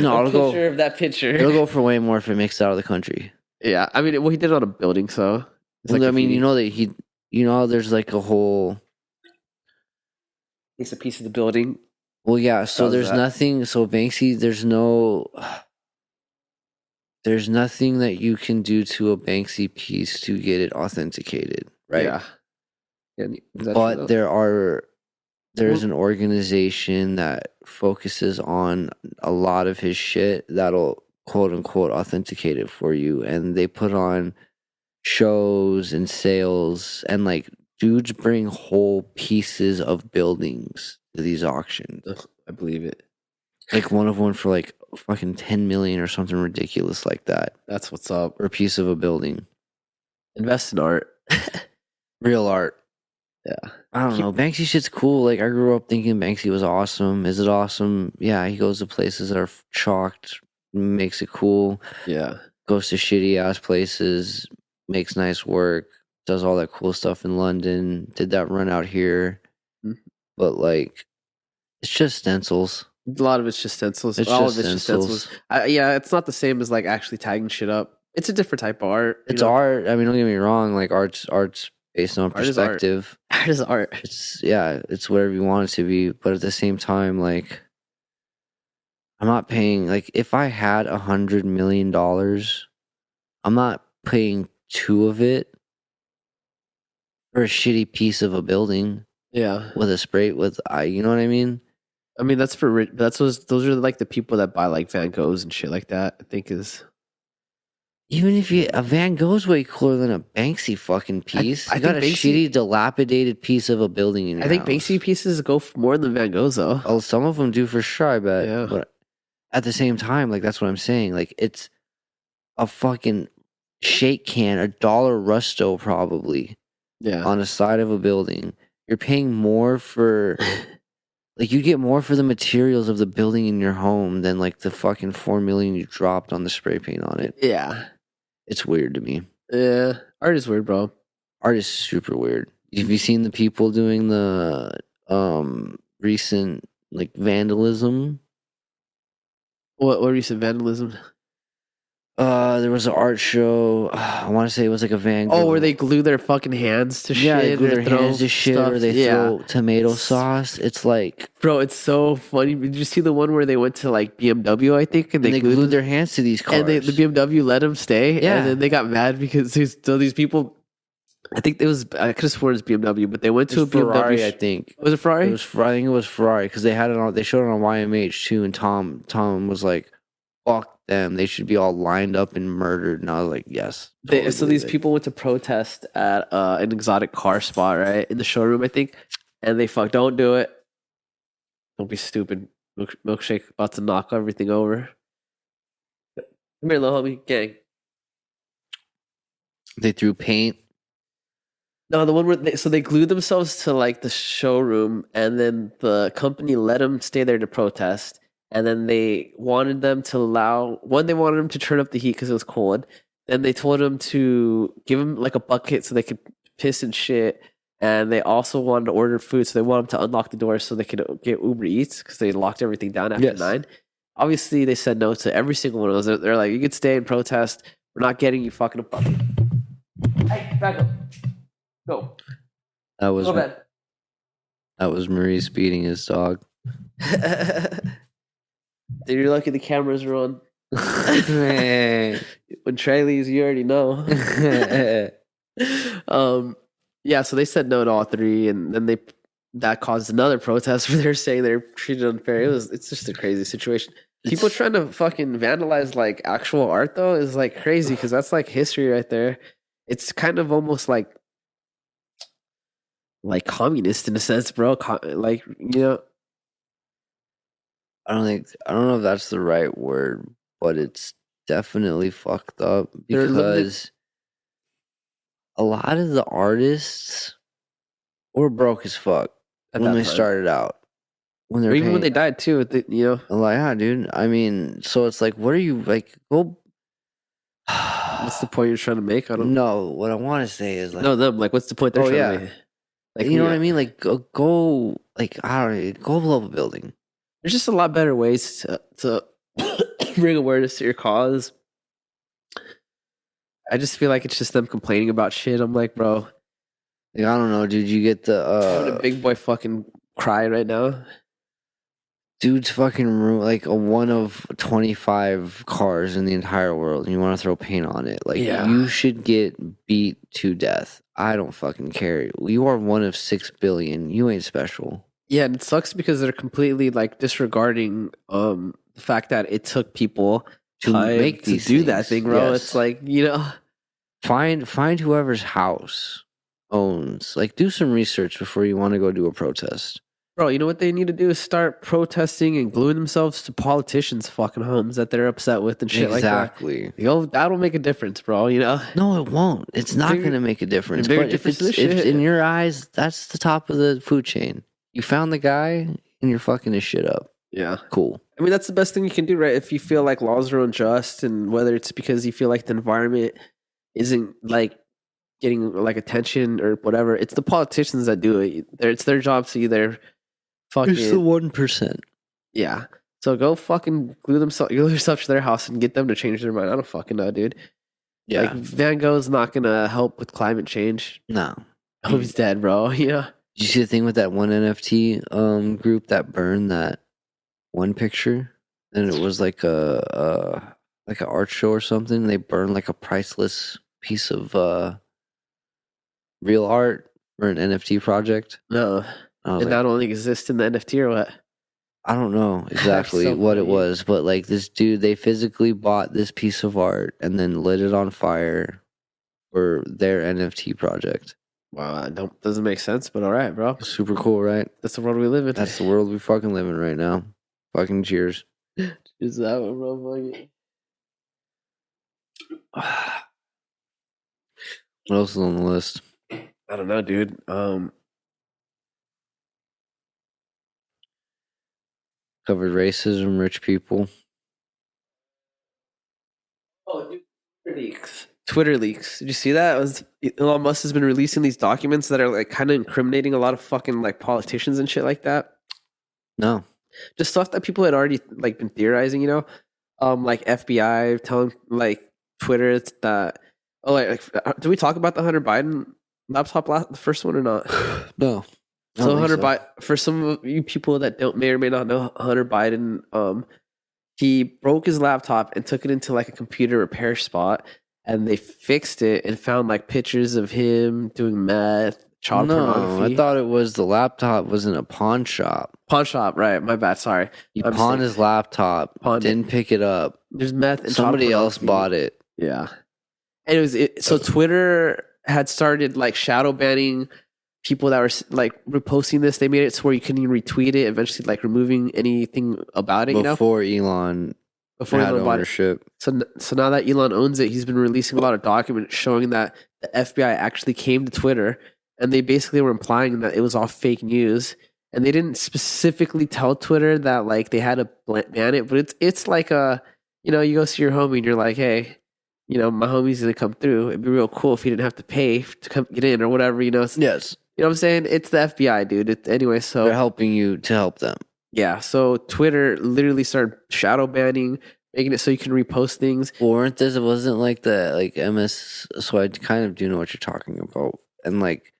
No, a it'll go- picture of that picture. it'll go for way more if it makes it out of the country. Yeah, I mean, well, he did it on a building, so. it's Well, like I mean, if you know that how there's like a whole. it's a piece of the building. Well, yeah. So How's there's that? nothing. So Banksy, there's nothing that you can do to a Banksy piece to get it authenticated, right? Yeah. Yeah, is that true, But though? there's an organization that focuses on a lot of his shit that'll quote unquote authenticate it for you, and they put on shows and sales, and like dudes bring whole pieces of buildings to these auctions. Ugh, I believe it. Like one of one for like fucking 10 million or something ridiculous like that, That's what's up. or a piece of a building. Invest in art. Real art. Yeah. I don't know. Banksy shit's cool. Like I grew up thinking Banksy was awesome. Is it awesome? Yeah, he goes to places that are chalked, makes it cool. Yeah. Goes to shitty ass places, makes nice work, does all that cool stuff in London. Did that run out here, Mhm. but like, it's just stencils. A lot of it's just stencils. It's All just of it's just stencils. stencils. Yeah, it's not the same as like actually tagging shit up. It's a different type of art. It's art. I mean, don't get me wrong. Like art's based on Art is art. perspective. Art is art. It's whatever you want it to be. But at the same time, like, I'm not paying. Like, if I had $100 million, I'm not paying two of it for a shitty piece of a building Yeah. with a spray you know what I mean? I mean, that's for rich. Those are like the people that buy like Van Goghs and shit like that. I think is. Even if a Van Gogh's way cooler than a Banksy fucking piece. I You got a think Banksy- shitty, dilapidated piece of a building in your I think house. Banksy pieces go for more than Van Goghs though. Oh, some of them do for sure, I bet. Yeah. But at the same time, like that's what I'm saying. Like it's a fucking shake can, $1 Rusto probably Yeah. on the side of a building. You're paying more for Like you get more for the materials of the building in your home than like the fucking 4 million you dropped on the spray paint on it. Yeah. It's weird to me. Yeah. Art is weird, bro. Art is super weird. Have you seen the people doing the recent like vandalism? What recent vandalism? There was an art show. I want to say it was like a Van Gogh. Oh, where they glue their fucking hands to yeah, shit. they glue or their throw hands to shit, stuff. or they throw tomato sauce. It's like, Bro, it's so funny. Did you see the one where they went to like BMW, I think, and they glued their hands to these cars, and the BMW let them stay, Yeah. and then they got mad because these people. I think it was I could have sworn it's BMW, but they went to a BMW. Ferrari, I think. Was it Ferrari? I think it was Ferrari because they had it on. They showed it on YMH too, and Tom was like, "Fuck them! They should be all lined up and murdered." And I was like, "Yes." Totally So these people went to protest at an exotic car spot, right in the showroom, I think, and they don't do it. Don't be stupid. Milkshake about to knock everything over. Come here, little homie, gang. They threw paint. No, the one where they glued themselves to like the showroom, and then the company let them stay there to protest, and then they wanted them to they wanted them to turn up the heat because it was cold. Then they told them to give them like a bucket so they could piss and shit, and they also wanted to order food, so they wanted them to unlock the door so they could get Uber Eats because they locked everything down after 9. Obviously, they said no to every single one of those. They're like, you could stay and protest. We're not getting you fucking a bucket. Hey, back up. Go. That was Go bed. That was Maurice beating his dog. Dude, you're lucky the cameras are on. When Trey leaves, you already know. Yeah, so they said no to all 3, and then that caused another protest where they're saying they're treated unfair. It's just a crazy situation. People trying to fucking vandalize like actual art though is like crazy because that's like history right there. It's kind of almost like communist in a sense, bro. Like, you know, I don't know if that's the right word, but it's definitely fucked up because a lot of the artists were broke as fuck when they started out. When they're even when they died too, you know. I'm like, yeah, dude. I mean, so it's like, what are you like? Go. What's the point you're trying to make? I don't know. What I want to say is like, no, them. Like, what's the point they're trying to make? Like, you know what I mean? Like, go, like, I don't know, go blow up a building. There's just a lot better ways to bring awareness to your cause. I just feel like it's just them complaining about shit. I'm like, bro. Like, I don't know, dude. You get the having a big boy fucking cry right now. Dude's fucking room, like a one of 25 cars in the entire world, and you want to throw paint on it. Like, you should get beat to death. I don't fucking care. You are one of 6 billion. You ain't special. Yeah, and it sucks because they're completely like disregarding the fact that it took people to make these do that thing, bro. Yes. It's like, you know, find whoever's house owns. Like, do some research before you want to go do a protest. Bro, you know what they need to do is start protesting and gluing themselves to politicians' fucking homes that they're upset with and shit like that. Exactly. You know, that'll make a difference, bro, you know? No, it won't. It's not going to make a difference. But if it's in your eyes, that's the top of the food chain. You found the guy and you're fucking his shit up. Yeah. Cool. I mean, that's the best thing you can do, right? If you feel like laws are unjust and whether it's because you feel like the environment isn't like getting like attention or whatever, it's the politicians that do it. It's their job to either fucking... It's the 1%. Yeah. So go fucking glue yourself to their house and get them to change their mind. I don't fucking know, dude. Yeah. Like, Van Gogh's not going to help with climate change. No. Oh, he's dead, bro. Yeah. Did you see the thing with that one NFT group that burned that one picture? And it was like an art show or something. They burned like a priceless piece of real art for an NFT project. No. It not only exists in the NFT or what? I don't know exactly what it was, but like this dude, they physically bought this piece of art and then lit it on fire for their NFT project. Wow, doesn't make sense, but all right, bro. Super cool, right? That's the world we live in. That's the world we fucking live in right now. Fucking cheers. Is that one, bro? What else is on the list? I don't know, dude. Covered racism, rich people. Oh, dude, Twitter leaks. Twitter leaks. Did you see that? Elon Musk has been releasing these documents that are like kind of incriminating a lot of fucking like politicians and shit like that. No. Just stuff that people had already like been theorizing, you know, like FBI telling like Twitter that. Oh, did we talk about the Hunter Biden laptop the first one or not? No. So Hunter Biden, for some of you people that may or may not know Hunter Biden, he broke his laptop and took it into like a computer repair spot, and they fixed it and found like pictures of him doing meth, child pornography. I thought it was the laptop was in a pawn shop. Pawn shop, right? My bad. Sorry. He pawned his laptop, didn't pick it up. There's meth and somebody else bought it. Yeah, and so Twitter had started like shadow banning people that were like reposting this. They made it to where you couldn't even retweet it, eventually like removing anything about it, before Elon had ownership. So now that Elon owns it, he's been releasing a lot of documents showing that the FBI actually came to Twitter, and they basically were implying that it was all fake news. And they didn't specifically tell Twitter that like they had to ban it, but it's like you go see your homie and you're like, hey, my homie's gonna come through. It'd be real cool if he didn't have to pay to come get in or whatever, Yes. You know what I'm saying? It's the FBI, dude. Anyway, so they're helping you to help them. Yeah. So Twitter literally started shadow banning, making it so you can repost things. Wasn't like the like MS? So I kind of do know what you're talking about. And like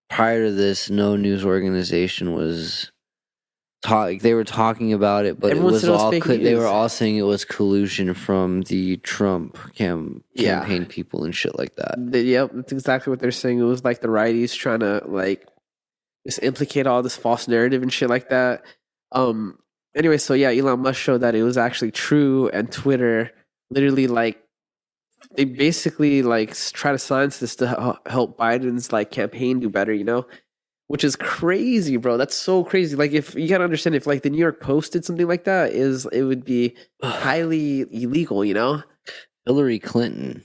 prior to this, no news organization was they were talking about it, but everyone it was all they were all saying it was collusion from the Trump campaign people and shit like that. Yep, that's exactly what they're saying. It was like the righties trying to like just implicate all this false narrative and shit like that. Anyway, so yeah, Elon Musk showed that it was actually true, and Twitter literally like they basically like try to silence this to help Biden's like campaign do better, which is crazy, bro. That's so crazy. Like, if you gotta understand, if like the New York Post did something like that, it would be highly illegal, Hillary Clinton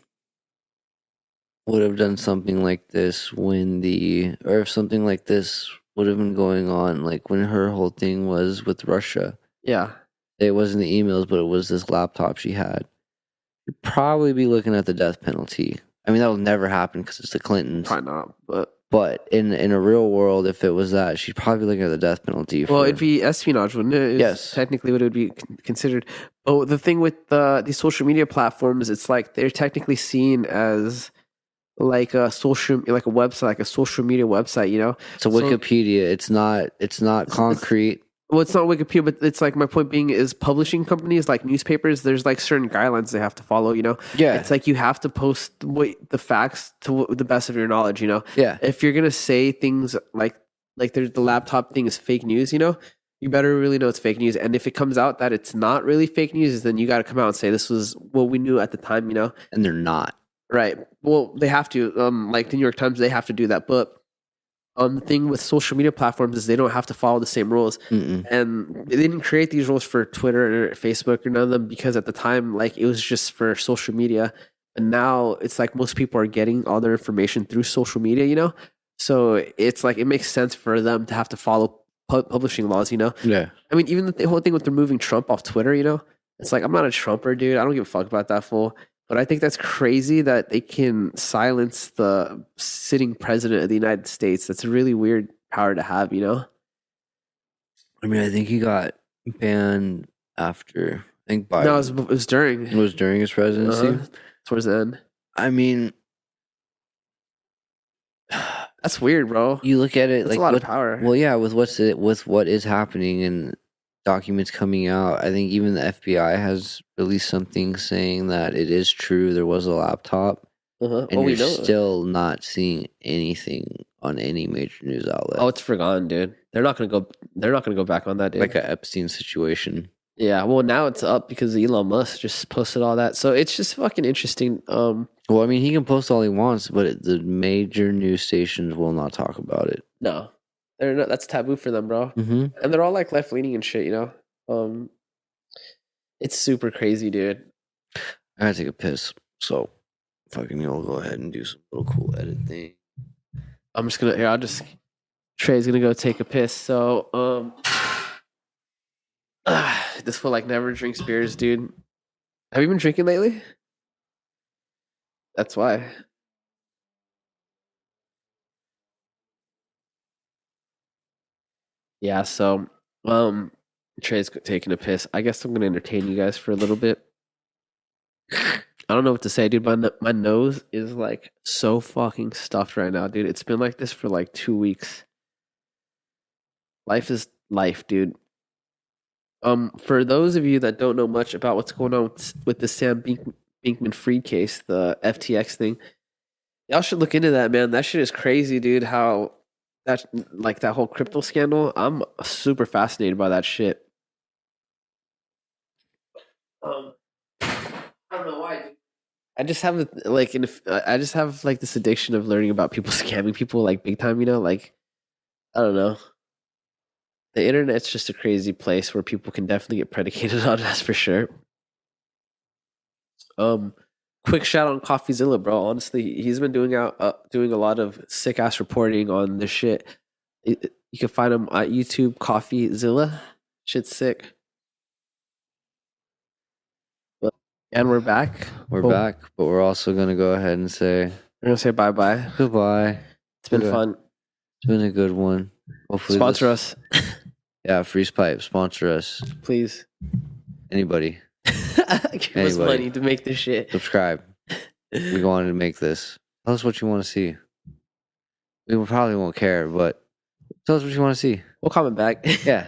would have done something like this or if something like this would have been going on, like when her whole thing was with Russia. Yeah. It wasn't the emails, but it was this laptop she had. You'd probably be looking at the death penalty. I mean, that will never happen because it's the Clintons. Probably not, But in a real world, if it was that, she'd probably be looking at the death penalty. Well, it'd be espionage, wouldn't it? Yes. Technically what it would be considered. But the thing with these social media platforms, it's like they're technically seen as like a website, like a social media website, It's a Wikipedia. It's not concrete. Well, it's not Wikipedia, but it's like my point being is publishing companies like newspapers, there's like certain guidelines they have to follow, Yeah. It's like you have to post the facts to the best of your knowledge, Yeah. If you're going to say things like there's the laptop thing is fake news, you better really know it's fake news. And if it comes out that it's not really fake news, then you got to come out and say this was what we knew at the time, And they're not. Right. Well, they have to, like the New York Times, they have to do that. But the thing with social media platforms is they don't have to follow the same rules. And they didn't create these rules for Twitter or Facebook or none of them because at the time, like, it was just for social media. And now it's like most people are getting all their information through social media, So it's like it makes sense for them to have to follow publishing laws, Yeah. I mean, even the whole thing with removing Trump off Twitter, it's like I'm not a Trumper, dude. I don't give a fuck about that fool. But I think that's crazy that they can silence the sitting president of the United States. That's a really weird power to have, I mean, I think he got banned after. I think Biden. No, it was during. It was during his presidency. Towards the end. I mean, that's weird, bro. You look at it that's like a lot of power. Well, yeah, with what is happening and documents coming out, I think even the FBI has released something saying that it is true there was a laptop, and you're still not seeing anything on any major news outlet. Oh, it's forgotten, dude. They're not gonna go back on that, dude. Like an Epstein situation. Yeah, well, now it's up because Elon Musk just posted all that, so it's just fucking interesting. Well, I mean, he can post all he wants, but the major news stations will not talk about it. No. They're not, that's taboo for them, bro. Mm-hmm. And they're all like left leaning and shit, It's super crazy, dude. I gotta take a piss, so fucking you'll go ahead and do some little cool edit thing. I'm just gonna Trey's gonna go take a piss. So This fool like never drinks beers, dude. Have you been drinking lately? That's why. Yeah, so um Trey's taking a piss. I guess I'm gonna entertain you guys for a little bit. I don't know what to say, dude. My nose is like so fucking stuffed right now, dude. It's been like this for like 2 weeks. Life is life, dude. For those of you that don't know much about what's going on with the Binkman Fried case, the FTX thing, y'all should look into that, man. That shit is crazy, dude. How that like that whole crypto scandal. I'm super fascinated by that shit. I don't know why, dude. I just have like I just have like this addiction of learning about people scamming people like big time. You know, like I don't know. The internet's just a crazy place where people can definitely get predicated on. That's for sure. Um, quick shout on CoffeeZilla, bro. Honestly, he's been doing a lot of sick ass reporting on this shit. You can find him at YouTube, CoffeeZilla. Shit's sick. But, and we're back. We're back, but we're also gonna go ahead and say We're gonna say bye bye. goodbye. It's been fun. It's been a good one. Hopefully, Sponsor us, yeah. Freeze Pipe, sponsor us. please. Anybody, Give us money to make this shit. subscribe. We wanted to make this. Tell us what you want to see. We probably won't care, but tell us what you want to see. We'll comment back. Yeah.